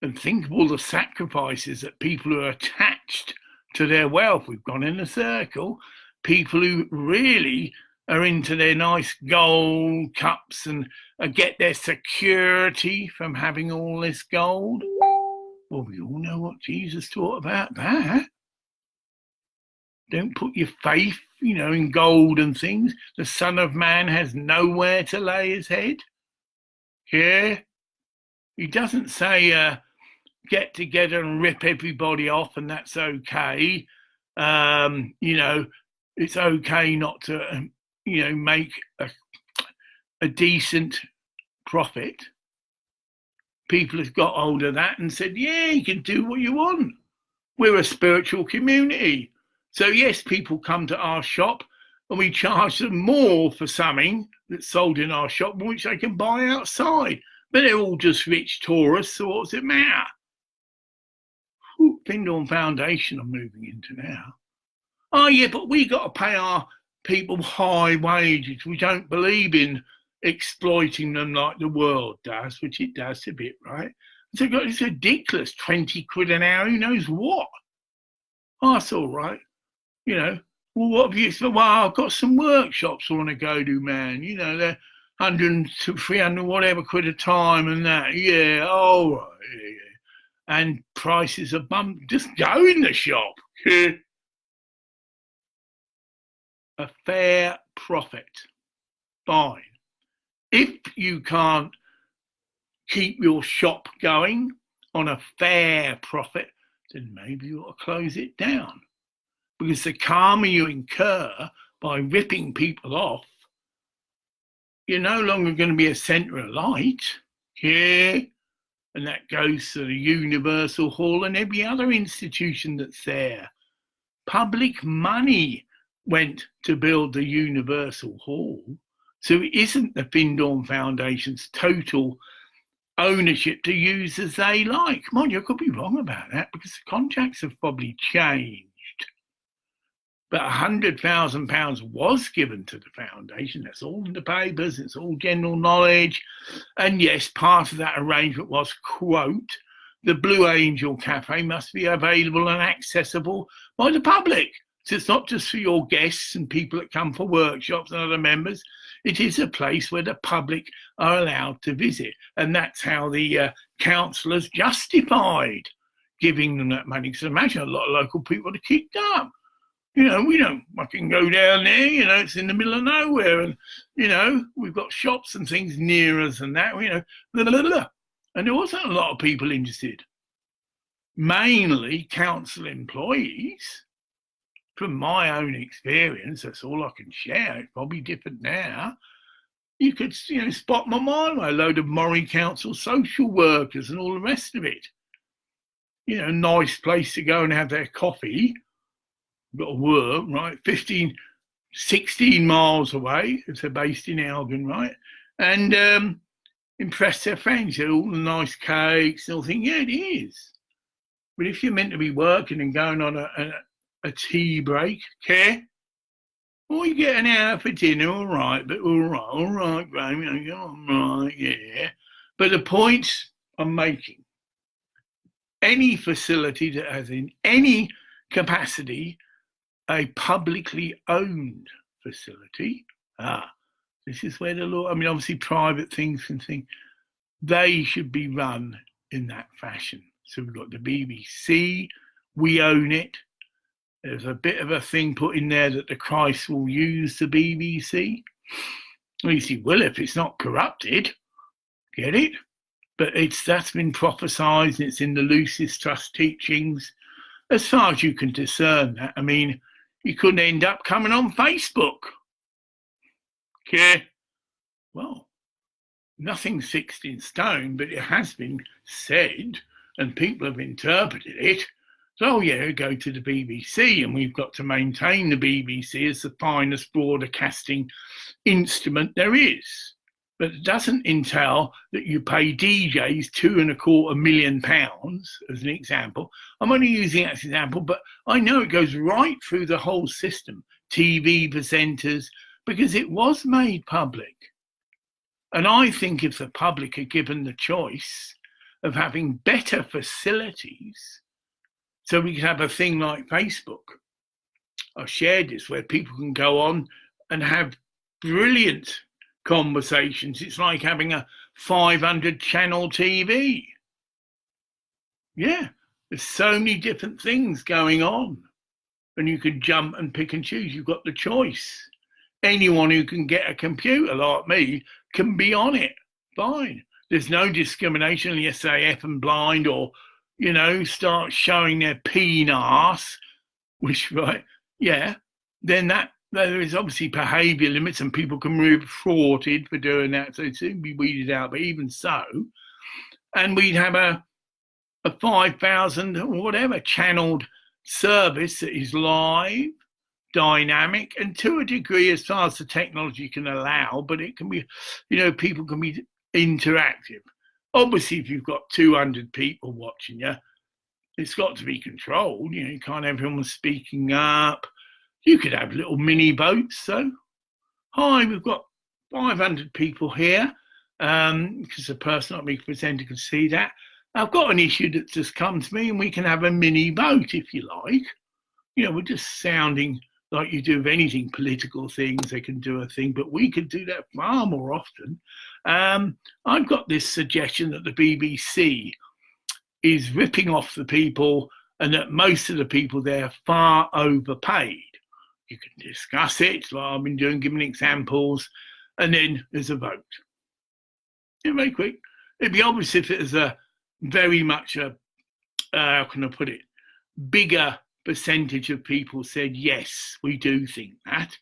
And think of all the sacrifices that people who are attached to their wealth. We've gone in a circle. People who really are into their nice gold cups and get their security from having all this gold. Well, we all know what Jesus taught about that. Don't put your faith, in gold and things. The Son of Man has nowhere to lay his head. Yeah. He doesn't say get together and rip everybody off and that's okay. It's okay not to, make a decent profit. People have got hold of that and said, yeah, you can do what you want. We're a spiritual community. So, yes, people come to our shop and we charge them more for something that's sold in our shop, which they can buy outside. But they're all just rich tourists, so what's it matter? Findhorn Foundation I'm moving into now. Oh, yeah, but we got to pay our people high wages. We don't believe in exploiting them like the world does, which it does a bit, right? So it's ridiculous, 20 quid an hour, who knows what? Oh, that's all right. Well, what have you said? Well, I've got some workshops I want to go to, man. They're 100 to 300, whatever quid a time and that. Yeah, all right. Yeah. And prices are bumped. Just go in the shop. A fair profit. Fine. If you can't keep your shop going on a fair profit, then maybe you ought to close it down. Because the karma you incur by ripping people off, you're no longer going to be a centre of light. Yeah. And that goes to the Universal Hall and every other institution that's there. Public money went to build the Universal Hall. So it isn't the Findhorn Foundation's total ownership to use as they like. Mind you, I could be wrong about that because the contracts have probably changed. But £100,000 was given to the foundation. That's all in the papers. It's all general knowledge. And yes, part of that arrangement was, quote, the Blue Angel Cafe must be available and accessible by the public. So it's not just for your guests and people that come for workshops and other members. It is a place where the public are allowed to visit. And that's how the councillors justified giving them that money. So imagine a lot of local people are kicked up. We don't fucking go down there, it's in the middle of nowhere. And, we've got shops and things near us and that, blah, blah, blah. And there wasn't a lot of people interested. Mainly council employees. From my own experience, that's all I can share. It's probably different now. You could, spot my mile a load of Morrie Council social workers and all the rest of it. Nice place to go and have their coffee. Got to work, right? 16 miles away, if they're based in Elgin, right? And impress their friends, all the nice cakes and all things. Yeah, it is. But if you're meant to be working and going on a tea break, okay? Or you get an hour for dinner, all right, Graham, all right, yeah. But the point I'm making, any facility that has in any capacity a publicly owned facility, this is where the law, obviously private things can think, they should be run in that fashion. So we've got the BBC, we own it. There's a bit of a thing put in there that the Christ will use the BBC. Well, you see, well, if it's not corrupted, get it? But that's been prophesied, and it's in the Lucis Trust teachings. As far as you can discern that, you couldn't end up coming on Facebook. Okay? Well, nothing's fixed in stone, but it has been said, and people have interpreted it. So, oh yeah, go to the BBC, and we've got to maintain the BBC as the finest broadcasting instrument there is. But it doesn't entail that you pay DJs £2.25 million, as an example. I'm only using that as an example, but I know it goes right through the whole system, TV presenters, because it was made public. And I think if the public are given the choice of having better facilities, so we can have a thing like Facebook, I shared this, where people can go on and have brilliant conversations. It's like having a 500 channel TV. Yeah, there's so many different things going on, and you can jump and pick and choose. You've got the choice. Anyone who can get a computer like me can be on it. Fine. There's no discrimination unless they F and blind or, you know, start showing their penis, which, right, yeah, then that there is obviously behaviour limits and people can be thwarted for doing that, so it's soon be weeded out. But even so, and we'd have a 5,000 or whatever channelled service that is live, dynamic, and to a degree as far as the technology can allow, but it can be, you know, people can be interactive. Obviously, if you've got 200 people watching you, it's got to be controlled. You know, you can't have everyone speaking up. You could have little mini votes. So, hi, we've got 500 people here, because the person not being presented can see that. I've got an issue that's just come to me, and we can have a mini vote if you like. You know, we're just sounding like you do with anything political things. They can do a thing, but we could do that far more often. I've got this suggestion that the BBC is ripping off the people and that most of the people there are far overpaid. You can discuss it, like I've been doing, giving examples, and then there's a vote. Yeah, very quick. It'd be obvious if it was a very much a, how can I put it, bigger percentage of people said, yes, we do think that.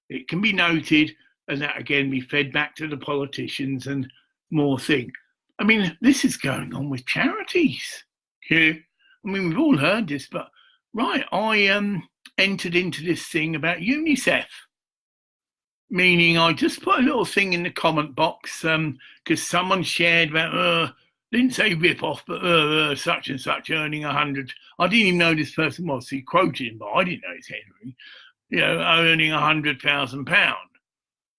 It can be noted, and that again be fed back to the politicians and more thing. I mean, this is going on with charities. Yeah. I mean, we've all heard this, but right, I entered into this thing about UNICEF, meaning I just put a little thing in the comment box because someone shared about, didn't say rip off, but such and such earning 100. I didn't even know this person was. He quoted him, but I didn't know it's Henry. You know, earning £100,000.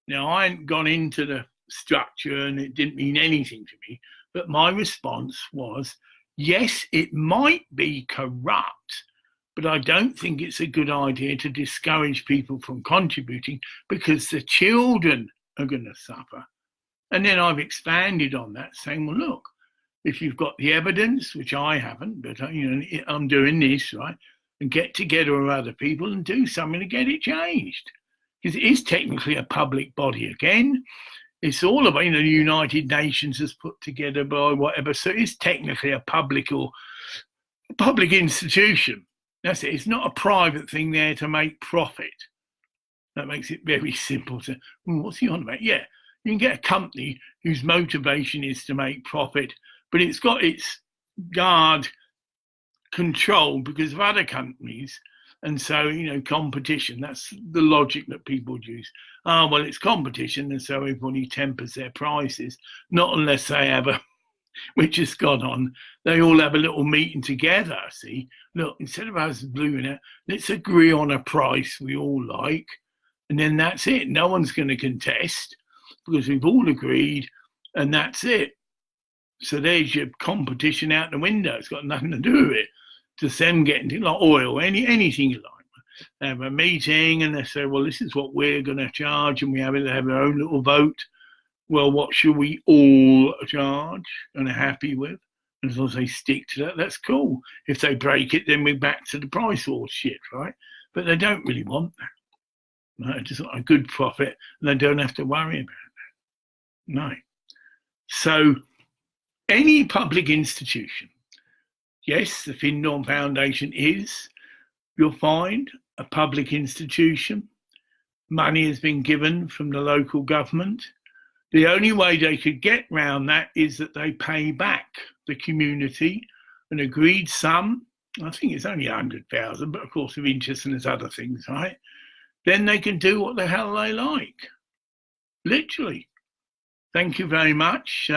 Now, I hadn't gone into the structure and it didn't mean anything to me, but my response was, yes, it might be corrupt, but I don't think it's a good idea to discourage people from contributing because the children are going to suffer. And then I've expanded on that, saying, well, look, if you've got the evidence, which I haven't, but you know, I'm doing this, right, and get together with other people and do something to get it changed. Because it is technically a public body again. It's all about, you know, the United Nations is put together by whatever. So it's technically a public or a public institution. That's it. It's not a private thing there to make profit. That makes it very simple to, well, what's he on about? Yeah, you can get a company whose motivation is to make profit, but it's got its guard controlled because of other companies. And so, you know, competition, that's the logic that people would use. Oh, well, it's competition, and so everybody tempers their prices, not unless they have a, which has gone on, they all have a little meeting together, see. Look, instead of us bluing it, let's agree on a price we all like, and then that's it. No one's going to contest because we've all agreed, and that's it. So there's your competition out the window. It's got nothing to do with it. Just them getting like oil, anything you like. They have a meeting and they say, well, this is what we're going to charge, and we have their own little vote. Well, what should we all charge and are happy with? And as long as they stick to that, that's cool. If they break it, then we're back to the price war shit, right? But they don't really want that. No, just like a good profit, and they don't have to worry about that. No. So any public institution, yes, the Findhorn Foundation is, you'll find, a public institution. Money has been given from the local government. The only way they could get round that is that they pay back the community an agreed sum, I think it's only 100,000, but of course with interest and there's other things, right? Then they can do what the hell they like. Literally. Thank you very much.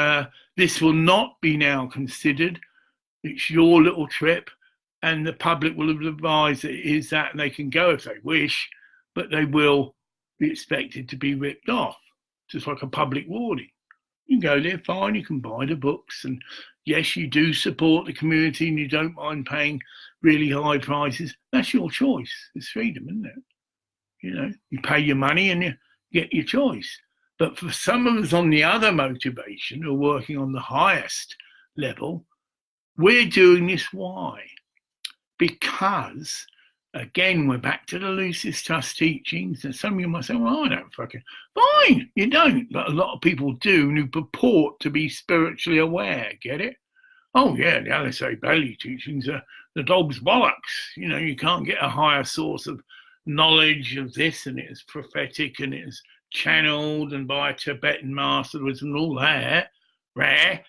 This will not be now considered. It's your little trip, and the public will advise that it is that, and they can go if they wish, but they will be expected to be ripped off, just like a public warning. You can go there, fine, you can buy the books, and yes, you do support the community and you don't mind paying really high prices. That's your choice. It's freedom, isn't it? You know, you pay your money and you get your choice. But for some of us on the other motivation, who are working on the highest level, we're doing this. Why? Because, again, we're back to the Lucis Trust teachings, and some of you might say, well, I don't fucking... Fine, you don't, but a lot of people do who purport to be spiritually aware, get it? Oh, yeah, the Alistair Bailey teachings are the dog's bollocks. You know, you can't get a higher source of knowledge of this, and it is prophetic, and it is channeled and by a Tibetan master and all that, rare.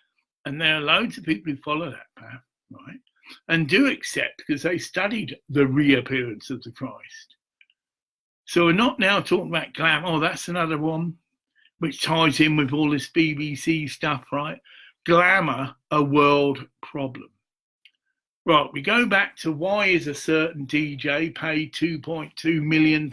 And there are loads of people who follow that path, right? And do accept because they studied the reappearance of the Christ. So we're not now talking about glamour. Oh, that's another one which ties in with all this BBC stuff, right? Glamour, a world problem. Right, we go back to why is a certain DJ paid £2.2 million?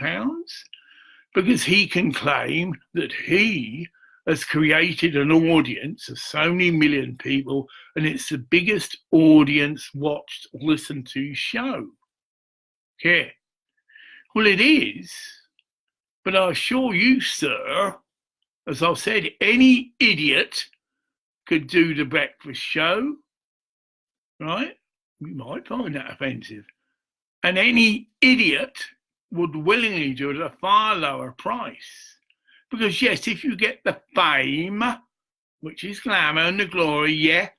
Because he can claim that he has created an audience of so many million people, and it's the biggest audience watched, listened to show. Okay. Well, it is, but I assure you, sir, as I've said, any idiot could do the breakfast show, right? You might find that offensive. And any idiot would willingly do it at a far lower price. Because yes, if you get the fame, which is glamour and the glory, yeah,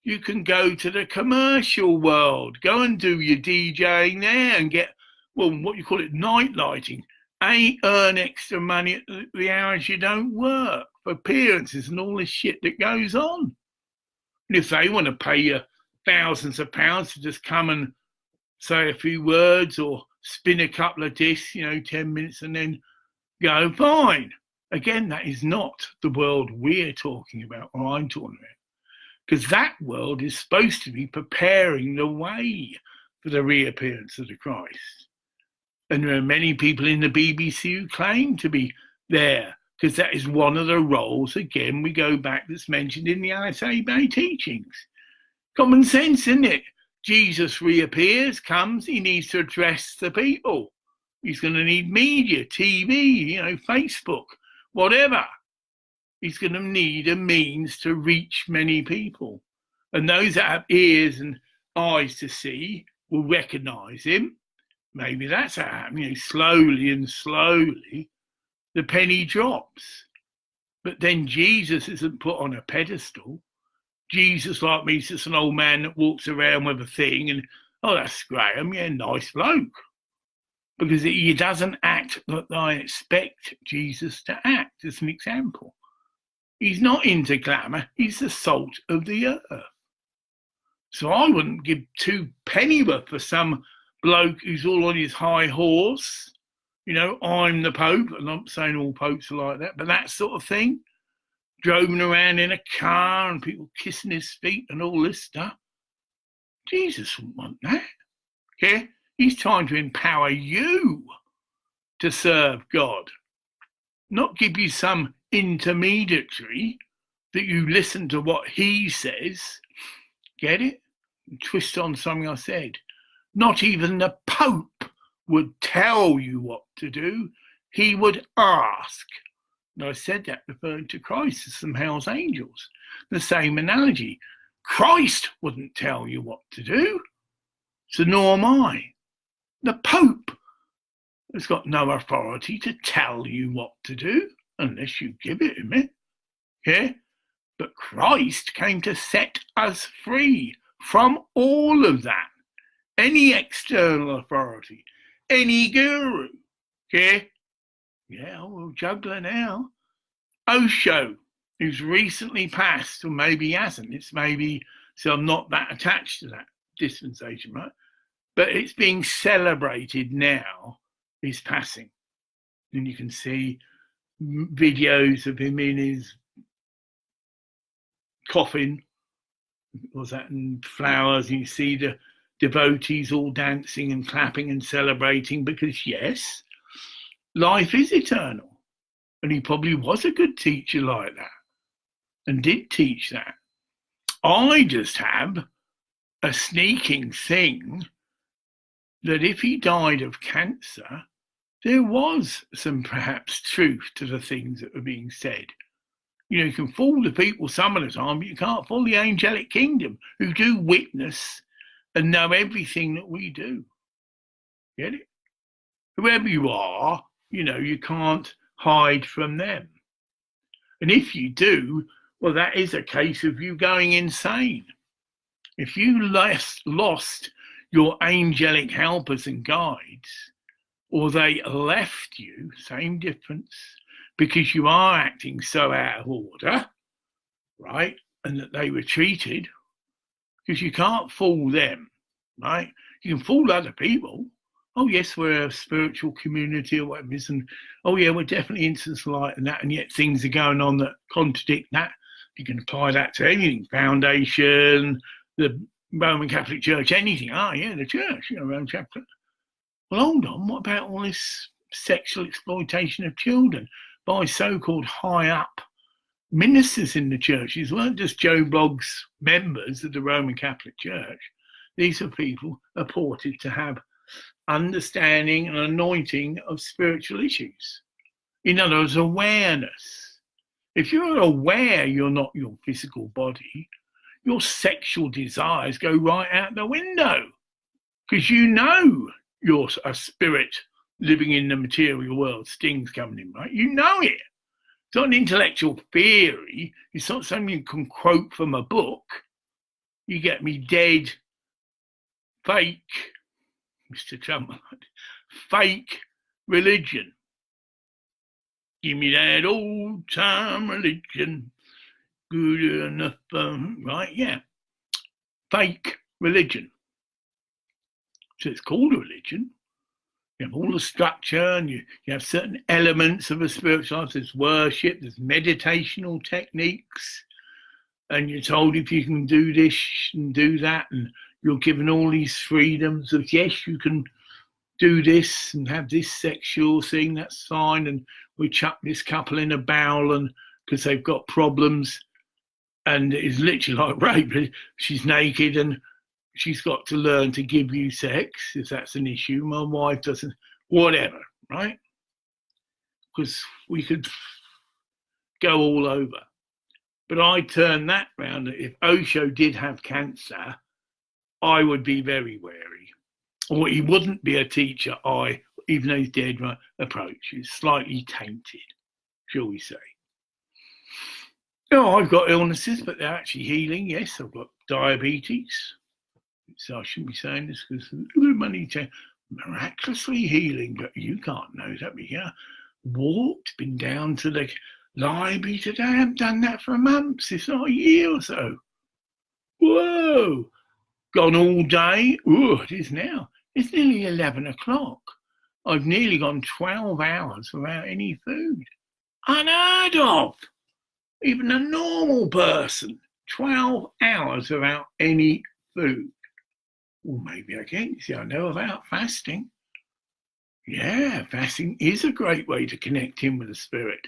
you can go to the commercial world, go and do your DJing there and get, well, what you call it, night lighting. Earn extra money at the hours you don't work for appearances and all this shit that goes on. And if they want to pay you thousands of pounds to just come and say a few words or spin a couple of discs, 10 minutes and then go, fine. Again, that is not the world we're talking about, or I'm talking about. Because that world is supposed to be preparing the way for the reappearance of the Christ. And there are many people in the BBC who claim to be there, because that is one of the roles, again, we go back, that's mentioned in the Alistair Bailey teachings. Common sense, isn't it? Jesus reappears, comes, he needs to address the people. He's going to need media, TV, Facebook, whatever. He's going to need a means to reach many people. And those that have ears and eyes to see will recognise him. Maybe that's happening. Slowly and slowly, the penny drops. But then Jesus isn't put on a pedestal. Jesus, like me, is just an old man that walks around with a thing and, oh, that's Graham, yeah, nice bloke. Because he doesn't act like I expect Jesus to act, as an example. He's not into glamour, he's the salt of the earth. So I wouldn't give two pennyworth for some bloke who's all on his high horse. I'm the Pope, and I'm not saying all popes are like that, but that sort of thing. Driving around in a car and people kissing his feet and all this stuff. Jesus wouldn't want that. Okay? He's trying to empower you to serve God, not give you some intermediary that you listen to what he says. Get it? Twist on something I said. Not even the Pope would tell you what to do. He would ask. And I said that referring to Christ as some hell's angels. The same analogy. Christ wouldn't tell you what to do. So nor am I. The Pope has got no authority to tell you what to do unless you give it him. Yeah? But Christ came to set us free from all of that. Any external authority, any guru. Okay? Yeah, we'll juggler now. Osho, who's recently passed, or maybe he hasn't. It's maybe, so I'm not that attached to that. dispensation, right? But it's being celebrated now, his passing. And you can see videos of him in his coffin, was that, and flowers. You see the devotees all dancing and clapping and celebrating, because yes, life is eternal. And he probably was a good teacher like that and did teach that. I just have a sneaking thing that if he died of cancer, there was some perhaps truth to the things that were being said. You know, you can fool the people some of the time, but you can't fool the angelic kingdom, who do witness and know everything that we do. Get it? Whoever you are, you know, you can't hide from them. And if you do, well, that is a case of you going insane. If you lost your angelic helpers and guides, or they left you, same difference, because you are acting so out of order, right? And that they were treated, because you can't fool them, right? You can fool other people. Oh, yes, we're a spiritual community or whatever it is, and oh, yeah, we're definitely instance light and that, and yet things are going on that contradict that. You can apply that to anything, foundation, the Roman Catholic Church, anything. Oh, yeah, the church, you know, Roman Catholic. Well, hold on, what about all this sexual exploitation of children by so-called high-up ministers in the churches? Weren't just Joe Bloggs members of the Roman Catholic Church. These are people purported to have understanding and anointing of spiritual issues. In other words, awareness. If you're aware you're not your physical body, your sexual desires go right out the window, because you know you're a spirit living in the material world, sting's coming in, right? You know it. It's not an intellectual theory. It's not something you can quote from a book. You get me dead, fake, Mr. Trump, fake religion. Give me that old-time religion, good enough, right? Yeah, fake religion. So it's called a religion. You have all the structure, and you have certain elements of a spiritual life. There's worship, there's meditational techniques, and you're told if you can do this and do that, and you're given all these freedoms of, yes, you can do this and have this sexual thing, that's fine, and we chuck this couple in a barrel and because they've got problems, and it's literally like rape. She's naked and she's got to learn to give you sex if that's an issue. My wife doesn't, whatever, right? Because we could go all over. But I turn that round. If Osho did have cancer, I would be very wary. Or he wouldn't be a teacher I, even though he's dead, right, approach. It's slightly tainted, shall we say. Oh, I've got illnesses, but they're actually healing. Yes, I've got diabetes. So I shouldn't be saying this because the money miraculously healing, but you can't know that. But yeah, walked, been down to the library today. I haven't done that for months. It's not a year or so. Whoa, gone all day. Oh, it is now. It's nearly 11 o'clock. I've nearly gone 12 hours without any food. Unheard of. Even a normal person, 12 hours without any food. Well, maybe I can. See, I know about fasting. Yeah, fasting is a great way to connect in with the spirit.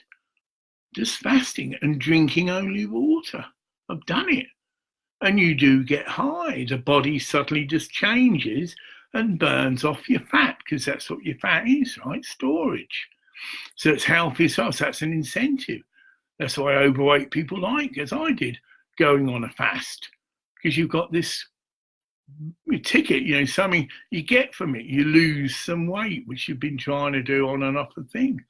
Just fasting and drinking only water. I've done it. And you do get high. The body suddenly just changes and burns off your fat, because that's what your fat is, right? Storage. So it's healthy as well. So that's an incentive. That's why overweight people like, as I did, going on a fast. Because you've got this ticket, you know, something you get from it. You lose some weight, which you've been trying to do on and off the thing.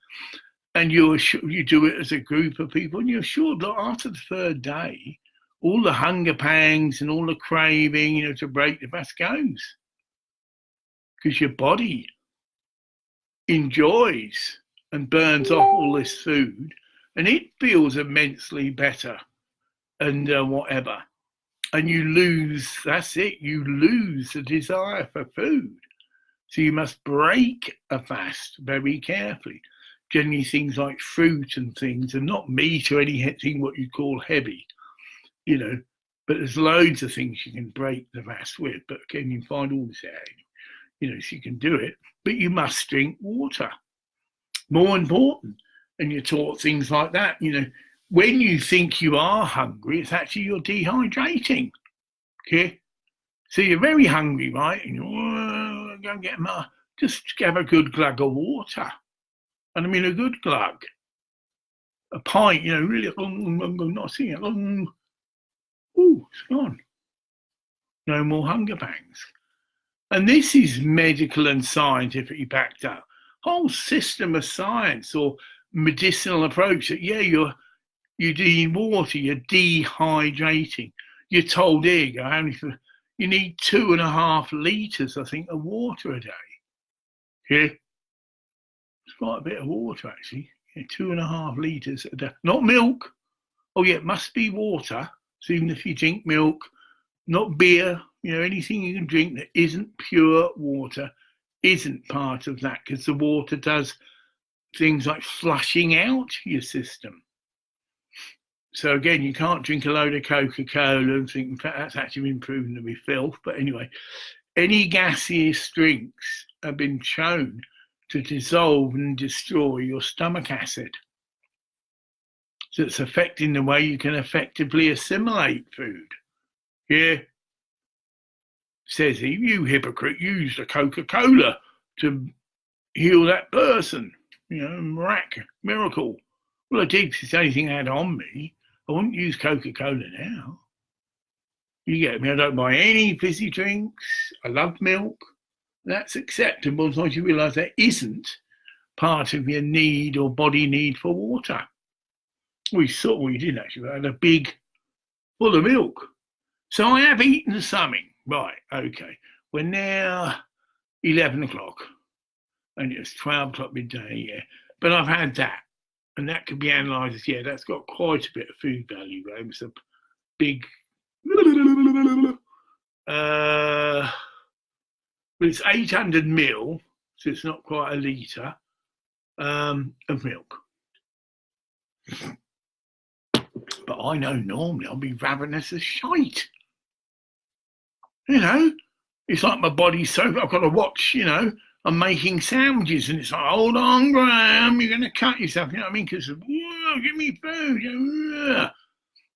And you do it as a group of people, and you're sure that after the third day, all the hunger pangs and all the craving, you know, to break the fast goes. Because your body enjoys and burns off all this food, and it feels immensely better and whatever. and you lose, that's it, you lose the desire for food. So you must break a fast very carefully. Generally things like fruit and things, and not meat or anything what you call heavy, you know, but there's loads of things you can break the fast with. But again, you find all this out, you know, so you can do it, but you must drink water. More important. And you're taught things like that, you know, when you think you are hungry, it's actually you're dehydrating. Okay. So you're very hungry, right? And you're go and get just have a good glug of water. And I mean a good glug. A pint, you know, really not seeing it. Ooh, it's gone. No more hunger pangs. And this is medical and scientifically backed up. Whole system of science or medicinal approach that, yeah, you need water, you're dehydrating. You're told, here you go, you need 2.5 litres, I think, of water a day. Yeah, it's quite a bit of water, actually. Yeah, 2.5 litres a day. Not milk. Oh, yeah, it must be water. So even if you drink milk, not beer, you know, anything you can drink that isn't pure water isn't part of that, because the water does things like flushing out your system. So again, you can't drink a load of Coca-Cola and think, in fact, that's actually been proven to be filth. But anyway, any gaseous drinks have been shown to dissolve and destroy your stomach acid. So it's affecting the way you can effectively assimilate food. Yeah. Says he, you hypocrite, used a Coca-Cola to heal that person. You know, miracle. Well, I did, it's the only thing I had on me. I wouldn't use Coca-Cola now. You get me? I don't buy any fizzy drinks. I love milk. That's acceptable as long as you realise that isn't part of your need or body need for water. We didn't actually. I had a big full of milk. So I have eaten something. Right, okay. We're now 11 o'clock and it's 12 o'clock midday, yeah. But I've had that. And that could be analysed as, yeah, that's got quite a bit of food value. Right? It's a big, but it's 800 ml, so it's not quite a litre of milk. But I know normally I'll be ravenous as shite. You know, it's like my body's so, I've got to watch, you know, I'm making sandwiches and it's like, hold on, Graham, you're going to cut yourself, you know what I mean? Because, give me food.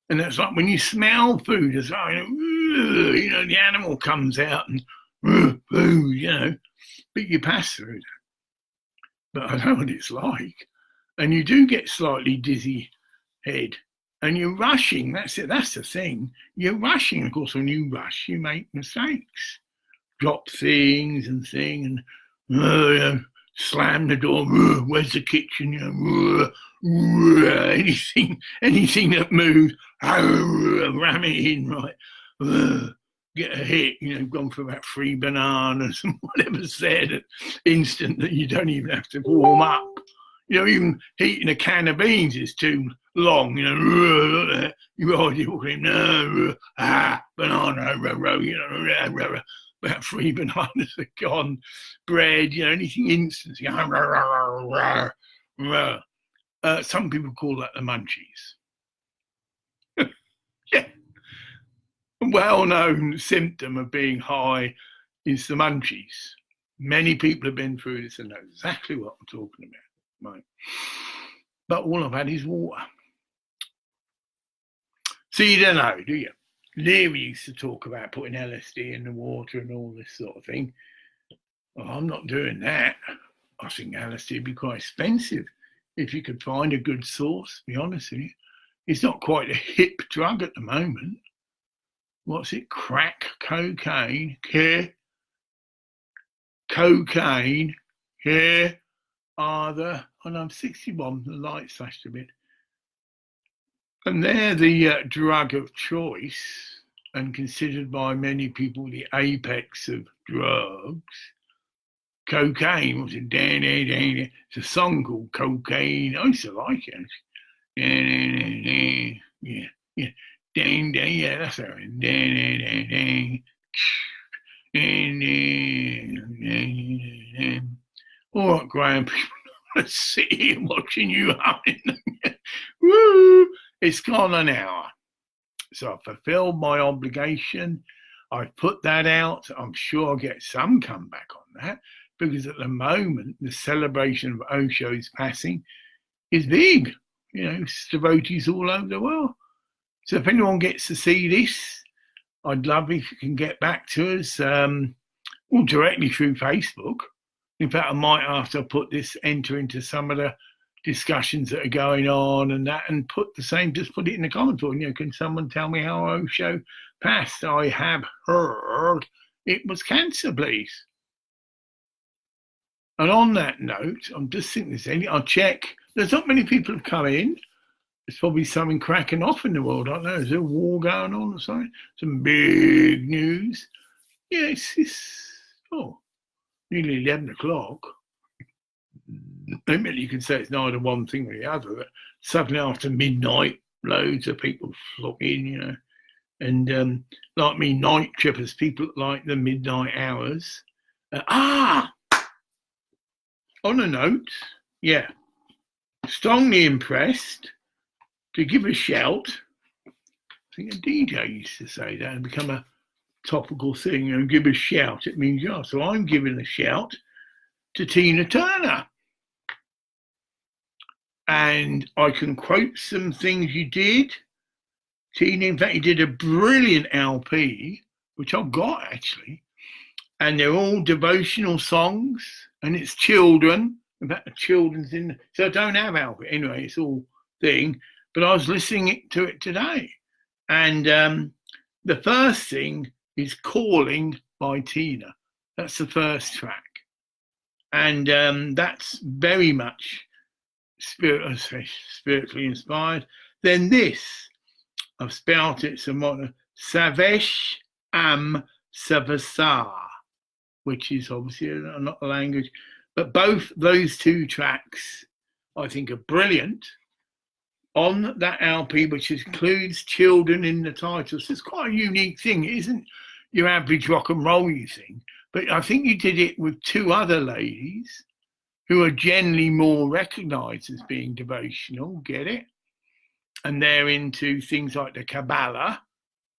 And that's like when you smell food as well, you know, the animal comes out and food, you know, but you pass through that. But I know what it's like. And you do get slightly dizzy head and you're rushing. That's it. That's the thing. You're rushing. Of course, when you rush, you make mistakes, drop things and slam the door. Where's the kitchen? Anything that moves, ram it in, right? Get a hit. You know, gone for about 3 bananas and whatever's there. That instant that you don't even have to warm up. You know, even heating a can of beans is too long. You know, you already walking, banana, you know, about 3 bananas are gone. Bread, you know, anything instant. Some people call that the munchies. Yeah. A well-known symptom of being high is the munchies. Many people have been through this and know exactly what I'm talking about. Right. But all I've had is water. So you don't know, do you? Leary used to talk about putting LSD in the water and all this sort of thing. Well, I'm not doing that. I think LSD would be quite expensive if you could find a good source, to be honest with you. It's not quite a hip drug at the moment. What's it? Crack, cocaine, cocaine, and I'm 61, the light flashed a bit. And they're the drug of choice and considered by many people the apex of drugs. Cocaine, what's it? It's a song called Cocaine. I used to like it. Yeah. Ding, ding, yeah, that's all right. Ding, ding, ding, ding. Ding, ding, ding, ding. All right, Graham, people want to sit here watching you humming. Woo! It's gone an hour. So I've fulfilled my obligation. I've put that out. I'm sure I'll get some comeback on that, because at the moment, the celebration of Osho's passing is big. You know, devotees all over the world. So if anyone gets to see this, I'd love if you can get back to us, or directly through Facebook. In fact, I might, after I put this, enter into some of the discussions that are going on and that, and put the same, just put it in the comments. You know, can someone tell me how Osho passed? I have heard it was cancer, please. And on that note, I'm just thinking there's any, I'll check. There's not many people have come in. There's probably something cracking off in the world. I don't know. Is there a war going on or something? Some big news. Yeah, it's nearly 11 o'clock. Maybe you can say it's neither one thing or the other. But suddenly after midnight, loads of people flock in, you know. And like me, night trippers, people like the midnight hours. On a note, yeah, strongly impressed to give a shout. I think a DJ used to say that and become a topical thing, you know, give a shout. It means, yeah, so I'm giving a shout to Tina Turner. And I can quote some things you did. Tina, in fact, you did a brilliant LP, which I've got actually. And they're all devotional songs, and it's children. In fact, the children's in, so I don't have LP. Anyway, it's all thing. But I was listening to it today. And the first thing is Calling by Tina. That's the first track. And that's very much spiritually inspired. Then this, I've spelled it some Savesh Am Savasar, which is obviously not a language. But both those two tracks, I think, are brilliant. On that LP, which includes children in the title. So it's quite a unique thing. It isn't your average rock and roll you thing, but I think you did it with two other ladies who are generally more recognised as being devotional, get it? And they're into things like the Kabbalah,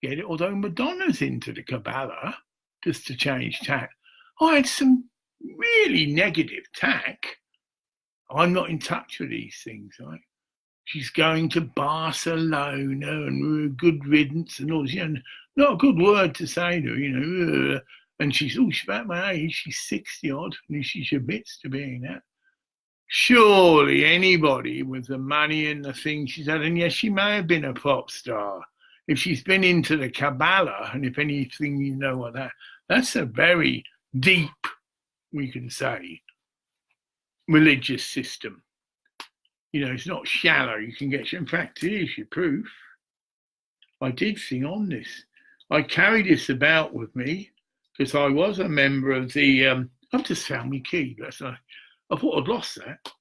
get it? Although Madonna's into the Kabbalah, just to change tack. I had some really negative tack. I'm not in touch with these things, right? She's going to Barcelona and good riddance and all this, you know, not a good word to say to her, you know. And she's about my age, she's 60 odd, and she admits to being that. Surely anybody with the money and the things she's had, and yes, she may have been a pop star. If she's been into the Kabbalah, and if anything, you know what that's a very deep, we can say, religious system. You know, it's not shallow. You can get, in fact, here's your proof. I did sing on this. I carried this about with me because I was a member of the, I've just found my key. I thought I'd lost that,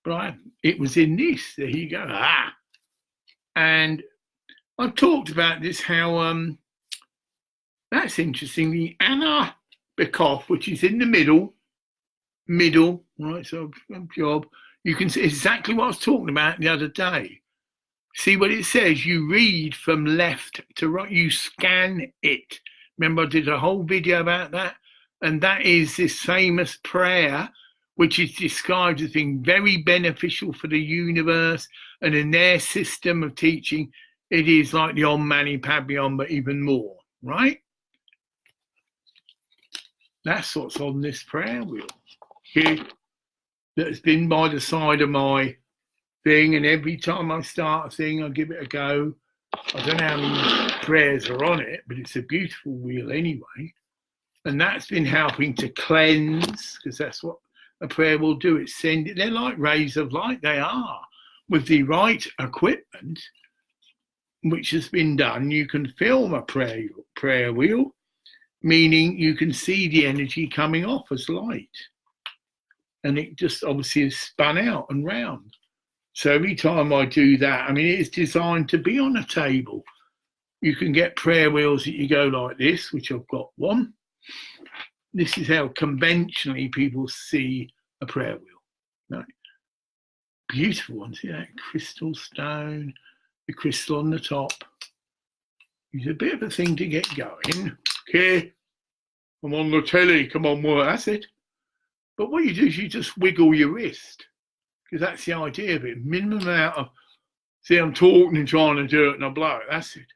but I haven't. It was in this. There you go. And I've talked about this, how, that's interesting. The Anna Bekoff, which is in the middle, right? So job. You can see exactly what I was talking about the other day. See what it says? You read from left to right. You scan it. Remember I did a whole video about that? And that is this famous prayer, which is described as being very beneficial for the universe. And in their system of teaching, it is like the Om Mani Padme Hum, but even more, right? That's what's on this prayer wheel here. That's been by the side of my thing, and every time I start a thing, I give it a go. I don't know how many prayers are on it, but it's a beautiful wheel anyway. And that's been helping to cleanse, because that's what a prayer will do. It's they're like rays of light, they are. With the right equipment, which has been done, you can film a prayer wheel, meaning you can see the energy coming off as light. And it just obviously is spun out and round. So every time I do that, I mean, it's designed to be on a table. You can get prayer wheels that you go like this, which I've got one. This is how conventionally people see a prayer wheel. Right? Beautiful one, see that crystal stone, the crystal on the top. It's a bit of a thing to get going. Okay, I'm on the telly, come on, well, that's it. But what you do is you just wiggle your wrist, because that's the idea of it. Minimum amount of, see, I'm talking and trying to do it and I blow it, that's it.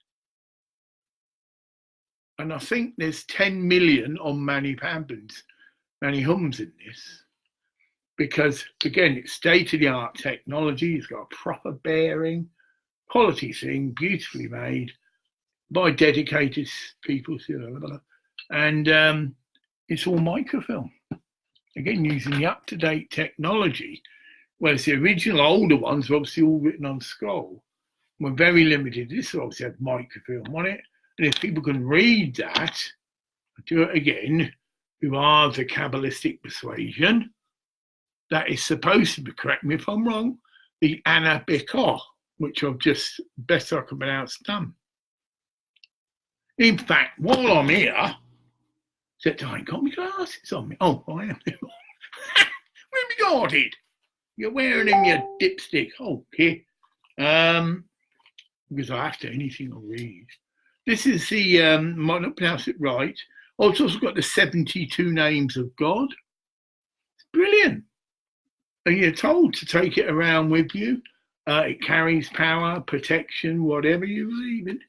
And I think there's 10 million on many hums in this, because again, it's state-of-the-art technology. It's got a proper bearing, quality thing, beautifully made by dedicated people, and it's all microfilm. Again, using the up-to-date technology, whereas the original older ones were obviously all written on scroll. Were very limited. This obviously had microfilm on it. And if people can read that, I'll do it again, who are the Kabbalistic persuasion, that is supposed to be, correct me if I'm wrong, the Antibiotics, which I've just, best I can pronounce, done. In fact, while I'm here, except I ain't got my glasses on me. Oh, I am. Where have you got it? You're wearing in your dipstick. Okay. Because I have to, anything I read. This is the, might not pronounce it right. Oh, it's also got the 72 names of God. It's brilliant. And you're told to take it around with you. It carries power, protection, whatever you believe in.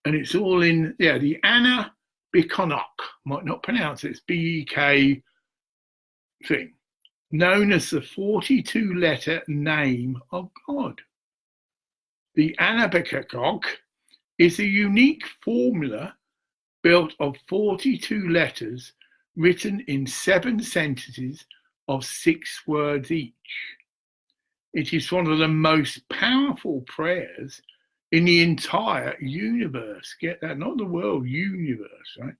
And it's all in, yeah, the Antibiotics, might not pronounce it, it's B-E-K thing, known as the 42-letter name of God. The Antibiotics is a unique formula built of 42 letters written in 7 sentences of 6 words each. It is one of the most powerful prayers in the entire universe. Get that? Not the world, universe, right?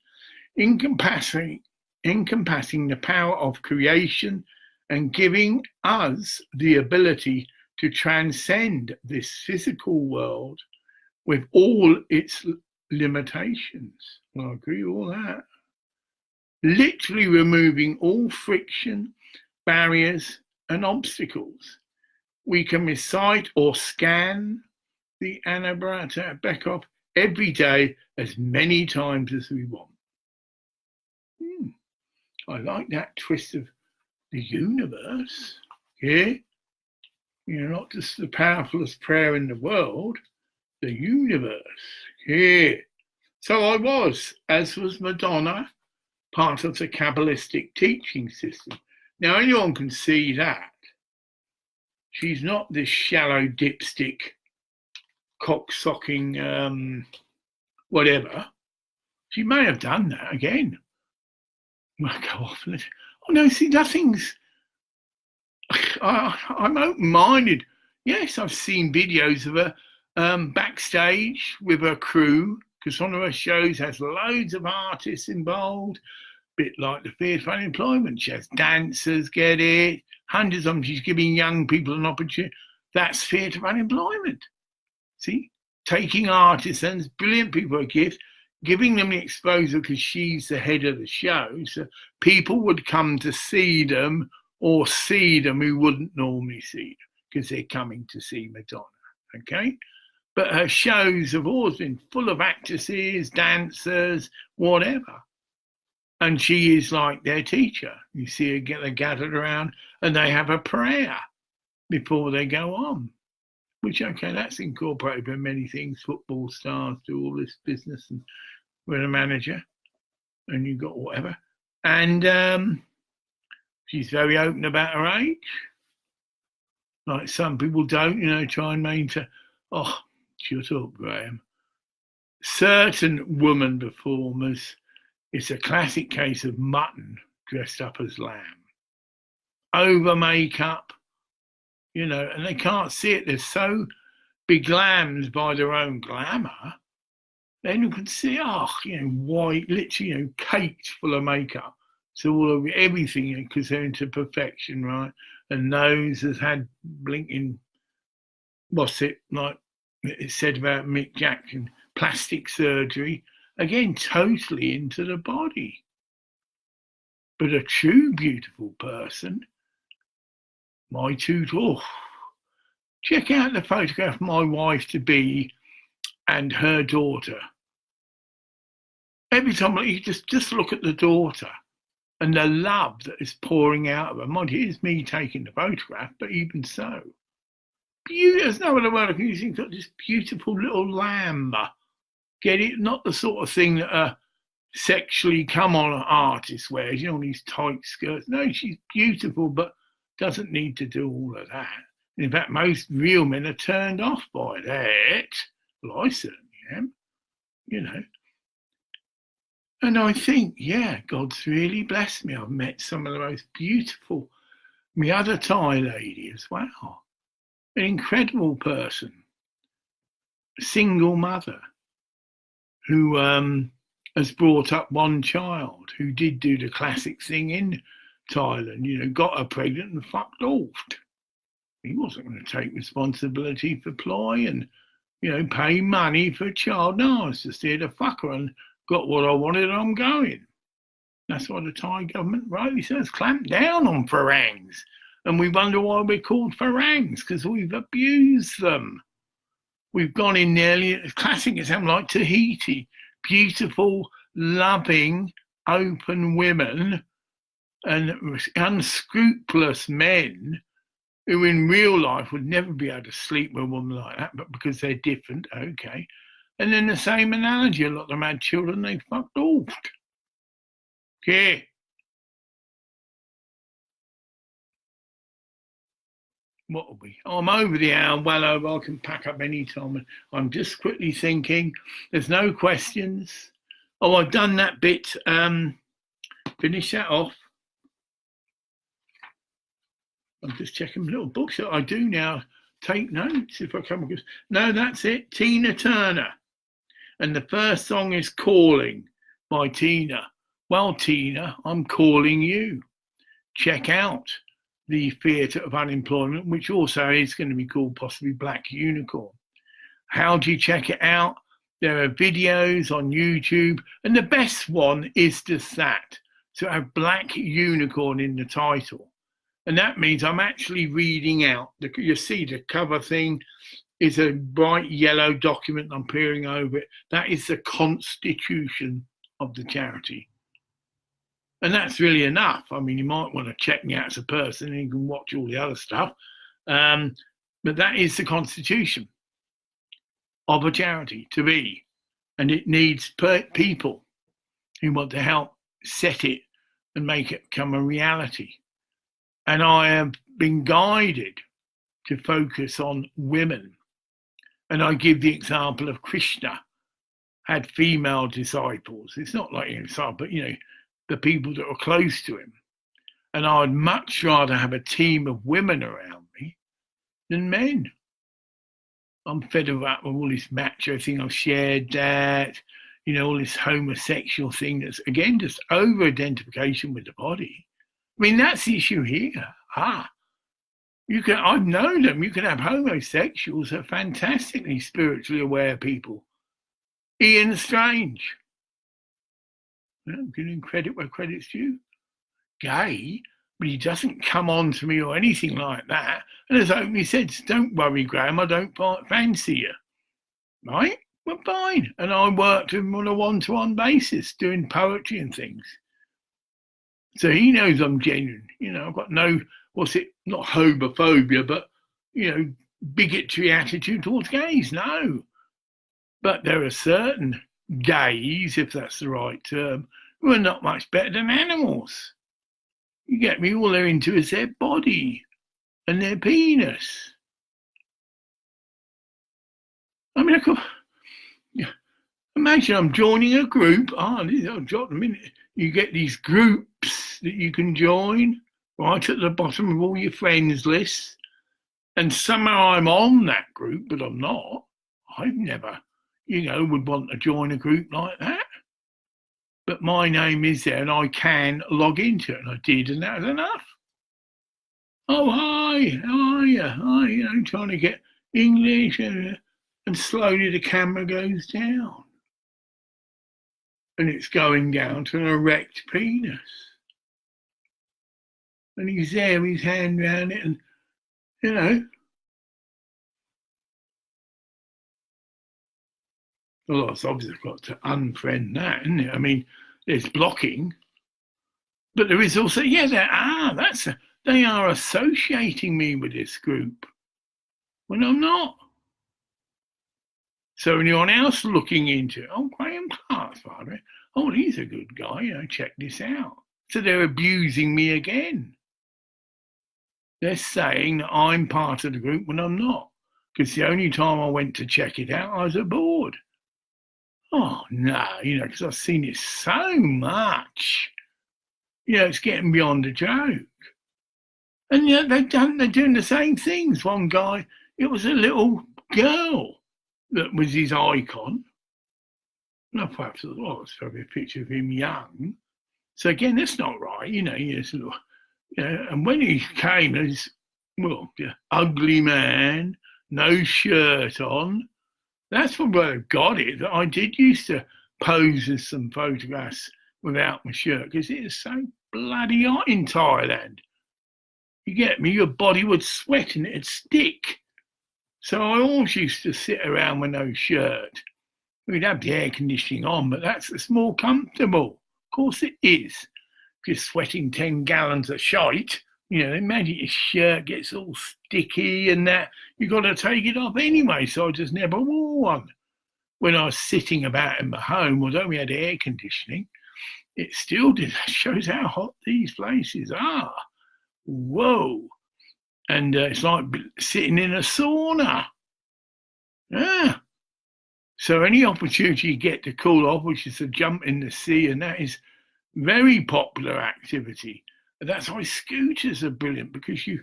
Encompassing the power of creation and giving us the ability to transcend this physical world with all its limitations. Well, I agree with all that. Literally removing all friction, barriers, and obstacles. We can recite or scan the Antibiotics every day as many times as we want. I like that twist of the universe. Yeah? You're not just the powerfulest prayer in the world, the universe. Yeah. So I was, as was Madonna, part of the Kabbalistic teaching system. Now anyone can see that. She's not this shallow dipstick, cock-socking, whatever. She may have done that again. I'll go off and oh no, see, nothing's. I'm open-minded. Yes, I've seen videos of her backstage with her crew, because one of her shows has loads of artists involved, a bit like the Fear of Unemployment. She has dancers, get it, hundreds of them. She's giving young people an opportunity. That's Fear of Unemployment. See, taking artisans, brilliant people a gift, giving them the exposure because she's the head of the show. So people would come to see them or see them who wouldn't normally see them because they're coming to see Madonna, okay? But her shows have always been full of actresses, dancers, whatever. And she is like their teacher. You see her get gathered around and they have a prayer before they go on. Which, okay, that's incorporated by many things. Football stars do all this business and we're a manager and you've got whatever. And she's very open about her age. Like some people don't, try and maintain. Oh, shut up, Graham. Certain woman performers, it's a classic case of mutton dressed up as lamb. Over makeup, and they can't see it. They're so beglammed by their own glamour. Then you can see, white, literally, caked full of makeup. So all over everything, because they're into perfection, right? And nose has had blinking, what's it, like it said about Mick Jackson, plastic surgery, again, totally into the body. But a true beautiful person, my tutor, check out the photograph of my wife-to-be and her daughter. Every time you just look at the daughter and the love that is pouring out of her. Mind you, it's me taking the photograph, but even so. There's no other word I can use. You've got this beautiful little lamb. Get it? Not the sort of thing that a sexually come-on artist wears, these tight skirts. No, she's beautiful, but doesn't need to do all of that. In fact, most real men are turned off by that. Well, I certainly am, And I think, God's really blessed me. I've met some of the most beautiful, my other Thai lady as well. An incredible person, a single mother who has brought up one child who did do the classic thing in Thailand, got her pregnant and fucked off. He wasn't going to take responsibility for ploy and, pay money for a child. No, I was just here to fuck her and got what I wanted and I'm going. That's why the Thai government rightly says clamp down on farangs. And we wonder why we're called farangs, because we've abused them. We've gone in nearly, classic example like Tahiti, beautiful, loving, open women and unscrupulous men who in real life would never be able to sleep with a woman like that, but because they're different, okay. And then the same analogy, a lot of them had children, they fucked off. Okay. What are we? Oh, I'm over the hour, well over. I can pack up any time. I'm just quickly thinking. There's no questions. Oh, I've done that bit. Finish that off. I'm just checking little books that I do now. Take notes if I come across. No, that's it. Tina Turner. And the first song is Calling by Tina. Well, Tina, I'm calling you. Check out the Theatre of Unemployment, which also is going to be called possibly Black Unicorn. How do you check it out? There are videos on YouTube, and the best one is just that. So I have Black Unicorn in the title. And that means I'm actually reading out. You see the cover thing is a bright yellow document. I'm peering over it. That is the constitution of the charity. And that's really enough. I mean, you might want to check me out as a person and you can watch all the other stuff. But that is the constitution of a charity to be. And it needs people who want to help set it and make it become a reality. And I have been guided to focus on women. And I give the example of Krishna had female disciples. It's not like an example, but, the people that are close to him. And I'd much rather have a team of women around me than men. I'm fed up with all this macho thing. I've shared that, all this homosexual thing that's, again, just over-identification with the body. I mean, that's the issue here. I've known them. You can have homosexuals that are fantastically spiritually aware people. Ian Strange. Giving credit where credit's due. Gay, but he doesn't come on to me or anything like that. And as openly said, don't worry, Graham, I don't fancy you. Right? Well, fine. And I worked with him on a one-to-one basis, doing poetry and things. So he knows I'm genuine. I've got no, not homophobia, but, bigotry attitude towards gays. No. But there are certain gays, if that's the right term, who are not much better than animals. You get me? All they're into is their body and their penis. I mean, imagine I'm joining a group. I'll drop them in. You get these groups that you can join right at the bottom of all your friends lists. And somehow I'm on that group, but I'm not. I've never, would want to join a group like that. But my name is there and I can log into it. And I did, and that was enough. Oh, hi, how are you? Hi, trying to get English. And slowly the camera goes down. And it's going down to an erect penis. And he's there with his hand around it, and, you know. Well, it's obviously got to unfriend that, isn't it? I mean, there's blocking. But there is also, they are associating me with this group when I'm not. So anyone else looking into it, oh, Graham Clark's father, oh, he's a good guy, you know, check this out. So they're abusing me again. They're saying that I'm part of the group when I'm not, because the only time I went to check it out, I was aboard. Oh, no, you know, because I've seen it so much. You know, it's getting beyond a joke. And yet they're doing the same things. One guy, it was a little girl that was his icon. And I perhaps thought, well, it's probably a picture of him young. So again, that's not right, you know, and when he came as, well, the ugly man, no shirt on, that's from where I got it. That I did used to pose as some photographs without my shirt because it is so bloody hot in Thailand. You get me? Your body would sweat and it'd stick. So I always used to sit around with no shirt. We'd have the air conditioning on, but it's more comfortable. Of course it is. If you're sweating 10 gallons of shite, you know, imagine your shirt gets all sticky and that. You've got to take it off anyway, so I just never wore one. When I was sitting about in my home, although we had air conditioning, it still shows how hot these places are. Whoa. And it's like sitting in a sauna. Yeah. So any opportunity you get to cool off, which is to jump in the sea, and that is very popular activity. And that's why scooters are brilliant, because you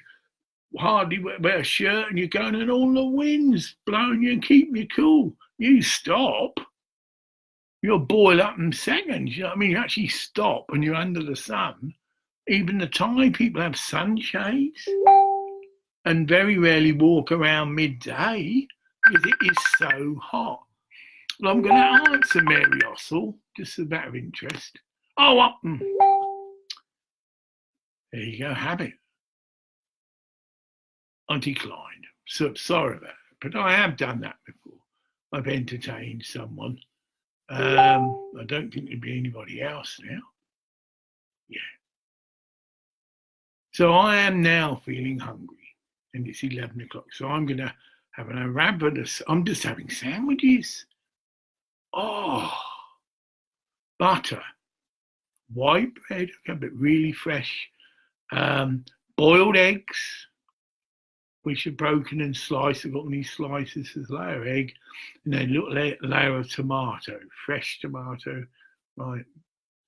hardly wear a shirt and you're going and all the wind's blowing you and keeping you cool. You stop, you'll boil up in seconds. You know what I mean? You actually stop and you're under the sun. Even the Thai people have sunshades and very rarely walk around midday because it is so hot. Well, I'm going to answer Mary Ossel, just a matter of interest. Oh, there you go, habit. I declined. So sorry about it, but I have done that before. I've entertained someone. I don't think there'd be anybody else now. Yeah. So I am now feeling hungry, and it's 11 o'clock. So I'm going to have an ravenous. I'm just having sandwiches. Oh, butter, white bread, okay, but really fresh. Boiled eggs, which are broken and sliced. I've got these slices as a layer of egg, and then a little layer of tomato, fresh tomato, right,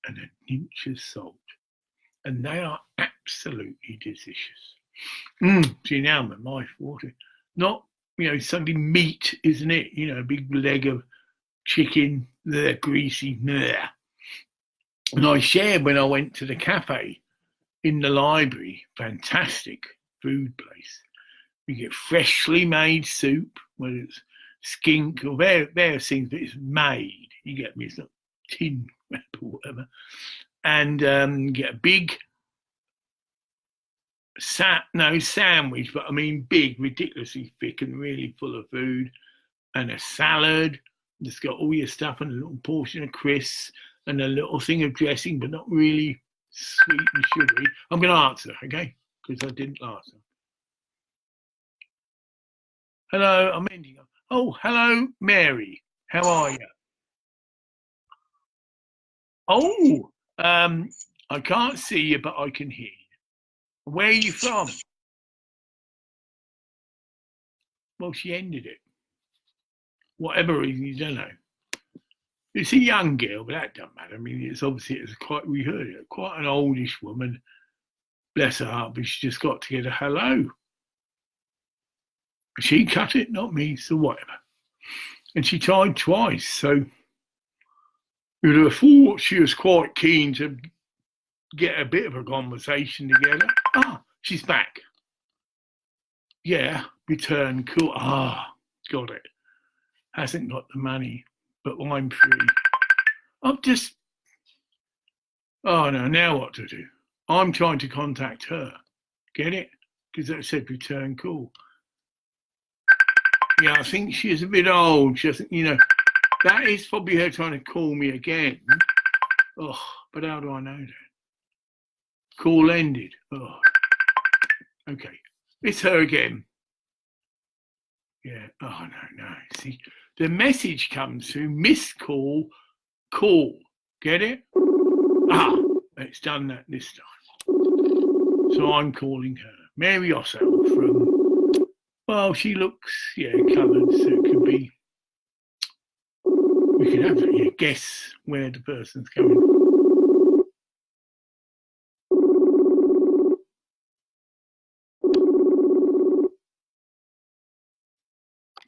and an inch of salt. And they are absolutely delicious. See, now my mouth watering. Not, you know, something meat, isn't it? You know, a big leg of chicken, they're greasy, there. And I shared when I went to the cafe in the library, fantastic food place. You get freshly made soup, whether it's skink or various things, but it's made. You get me, it's not tin wrap or whatever. And you get a big sandwich, but I mean big, ridiculously thick and really full of food, and a salad. It's got all your stuff and a little portion of crisps and a little thing of dressing, but not really sweet and sugary. I'm going to answer, okay? Because I didn't last time. Hello, I'm ending up. Oh, hello, Mary. How are you? Oh, I can't see you, but I can hear you. Where are you from? Well, she ended it. Whatever reason, you don't know. It's a young girl, but that doesn't matter. I mean, it's obviously, we heard it, quite an oldish woman. Bless her heart, but she just got to get a hello. She cut it, not me, so whatever. And she tried twice, so you'd have thought she was quite keen to get a bit of a conversation together. Ah, she's back. Yeah, return, cool. Ah, got it. hasn't got the money, but I'm free. I've just, oh no, now what to do? I'm trying to contact her. Get it? Because that said return call. Yeah, I think she is a bit old. She doesn't, that is probably her trying to call me again. Oh, but how do I know that? Call ended. Oh, okay. It's her again. Yeah. Oh, no. See, the message comes through missed call, call. Get it? Ah, it's done that this time. So I'm calling her. Mary Ossel from, well, she looks, coloured, so it could be, we could have to guess where the person's coming.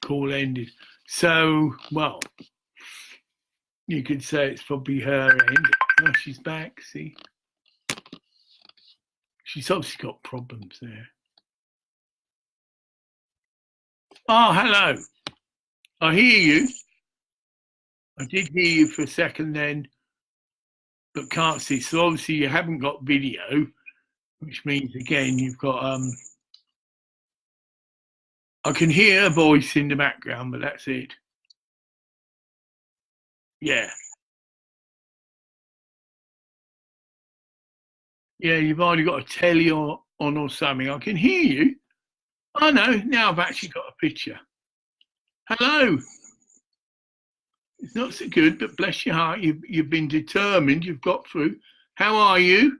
Call ended. So, well, you could say it's probably her end. Oh, she's back, see? She's obviously got problems there. Oh, hello. I hear you. I did hear you for a second then, but can't see. So obviously you haven't got video, which means again you've got I can hear a voice in the background, but that's it. Yeah. Yeah, you've either got a telly on or something. I can hear you. Oh no, now I've actually got a picture. Hello. It's not so good, but bless your heart, you've been determined, you've got through. How are you?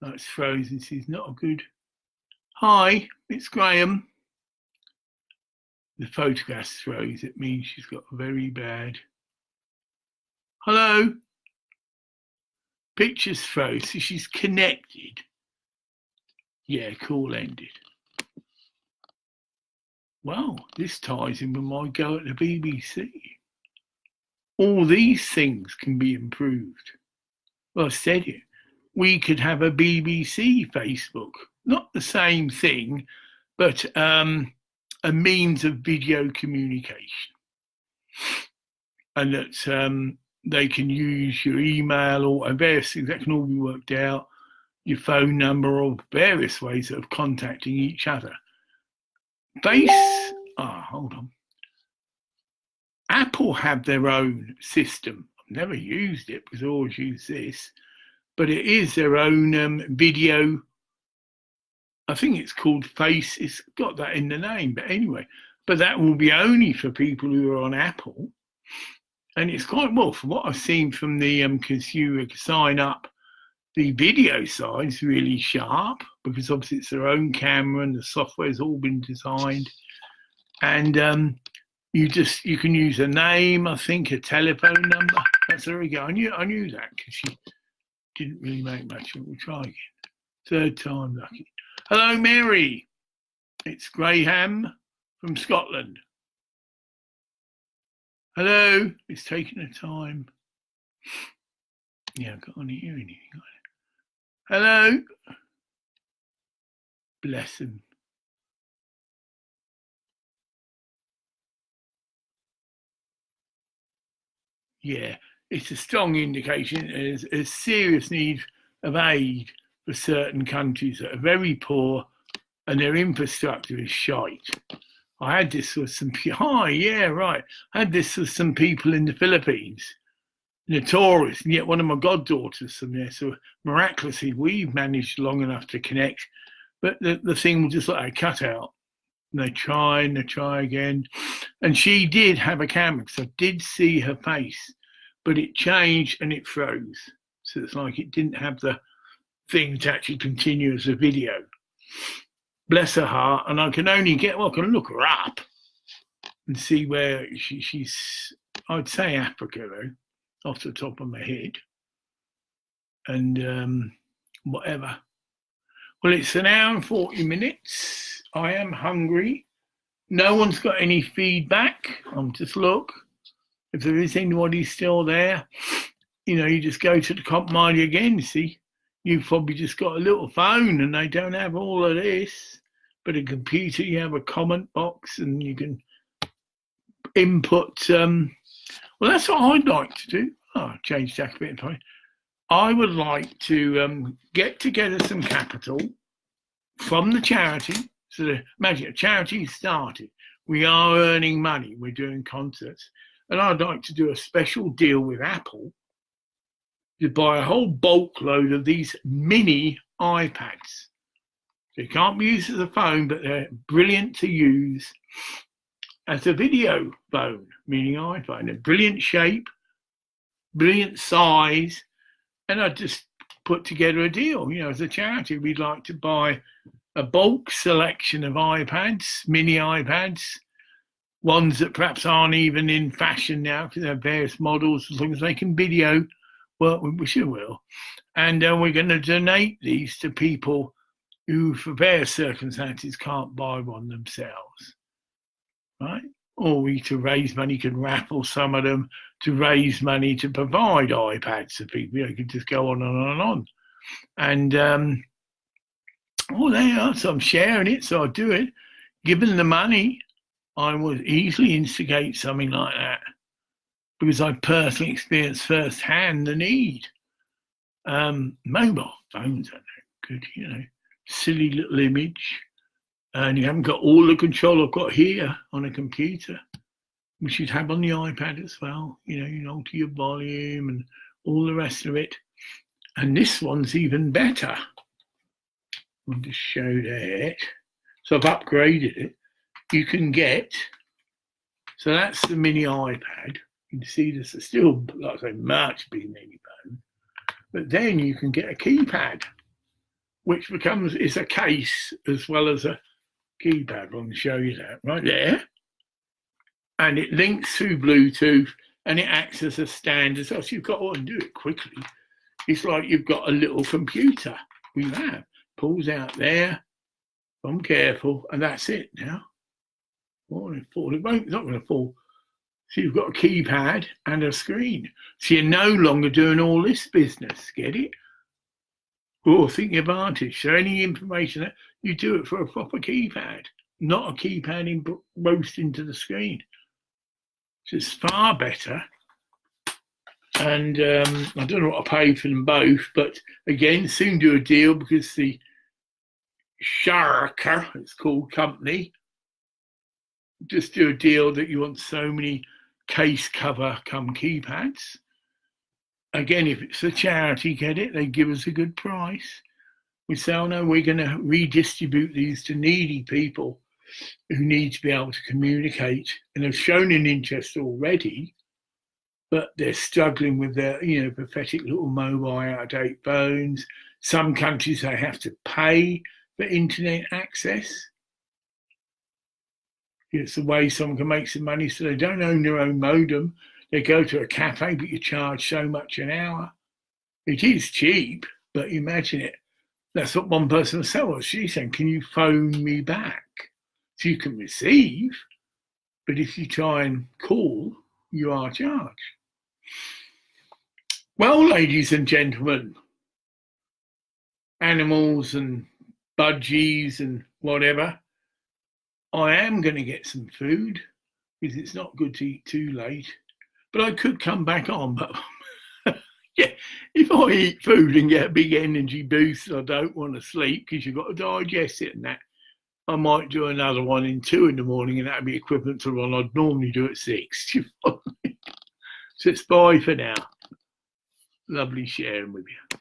Oh, it's frozen, she's not a good. Hi, it's Graham. The photograph's froze, it means she's got a very bad. Hello. Picture's froze, so she's connected. Yeah, call ended. Well, this ties in with my go at the BBC. All these things can be improved. Well, I said it. We could have a BBC Facebook. Not the same thing, but a means of video communication. And that they can use your email or various things that can all be worked out, your phone number or various ways of contacting each other. Hold on. Apple have their own system. I've never used it because I always use this, but it is their own video. I think it's called Face. It's got that in the name, but anyway, but that will be only for people who are on Apple. And it's quite well, from what I've seen from the consumer sign up, the video side's really sharp because obviously it's their own camera and the software's all been designed. And you can use a name, I think, a telephone number. That's there we go. I knew that because she didn't really make much of it. We'll try again. Third time lucky. Hello, Mary. It's Graham from Scotland. Hello. It's taking a time. Yeah, I can't hear anything. Hello. Bless him. Yeah, it's a strong indication there's a serious need of aid for certain countries that are very poor and their infrastructure is shite. I had this with some I had this with some people in the Philippines, notorious, and yet one of my goddaughters from there. So miraculously, we've managed long enough to connect, but the thing was just like a cutout. And they try again. And she did have a camera, because I did see her face, but it changed and it froze. So it's like it didn't have the thing to actually continue as a video. Bless her heart. And I can only I can look her up and see where she's, I'd say Africa though, off the top of my head. And whatever. Well, it's an hour and 40 minutes. I am hungry. No one's got any feedback. I'm just look. If there is anybody still there, you just go to the comp mind again. See, you've probably just got a little phone and they don't have all of this. But a computer, you have a comment box and you can input. Well, that's what I'd like to do. Oh, change that a bit. I would like to get together some capital from the charity. So imagine a charity started. We are earning money. We're doing concerts. And I'd like to do a special deal with Apple to buy a whole bulk load of these mini iPads. They can't be used as a phone, but they're brilliant to use as a video phone, meaning iPhone. A brilliant shape, brilliant size. And I just put together a deal. You know, as a charity, we'd like to buy a bulk selection of iPads, mini iPads, ones that perhaps aren't even in fashion now because they have various models, as long as they can video, well, which it will. And we're going to donate these to people who, for various circumstances, can't buy one themselves, right? Or we, to raise money, can raffle some of them to raise money to provide iPads to people. You know, you could just go on and on and on. And, oh, there you are. So I'm sharing it, so I do it. Given the money, I would easily instigate something like that because I personally experienced firsthand the need. Mobile phones are no good, you know. Silly little image, and you haven't got all the control I've got here on a computer, which you'd have on the iPad as well. You know, alter your volume and all the rest of it. And this one's even better. I'll just show that. So I've upgraded it. You can get, so that's the mini iPad. You can see this is still, like I say, much bigger than any phone. But then you can get a keypad, which becomes, it's a case as well as a keypad. I'll show you that right there. And it links through Bluetooth and it acts as a stand as well. So you've got to do it quickly. It's like you've got a little computer. We have. Pulls out there. I'm careful. And that's it now. Oh, it fall. It won't, it's not going to fall. So you've got a keypad and a screen. So you're no longer doing all this business. Get it? Oh, think the advantage. So any information that you do it for a proper keypad, not a keypad engrossed into the screen. So it's far better. And I don't know what I paid for them both, but again, soon do a deal because the Sharker, it's called, company, just do a deal that you want so many case cover come keypads. Again, if it's a charity, get it, they give us a good price. We say, oh no, we're going to redistribute these to needy people who need to be able to communicate and have shown an interest already, but they're struggling with their, you know, pathetic little mobile out-of-date phones. Some countries, they have to pay for internet access. It's the way someone can make some money, so they don't own their own modem. They go to a cafe, but you charge so much an hour. It is cheap, but imagine it. That's what one person was saying. Well, she's saying, can you phone me back? So you can receive, but if you try and call, you are charged. Well, ladies and gentlemen, animals and budgies and whatever, I am going to get some food because it's not good to eat too late. But I could come back on, but yeah, if I eat food and get a big energy boost, I don't want to sleep because you've got to digest it and that. I might do another one in 2 in the morning, and that'd be equivalent to one I'd normally do at 6. So it's bye for now. Lovely sharing with you.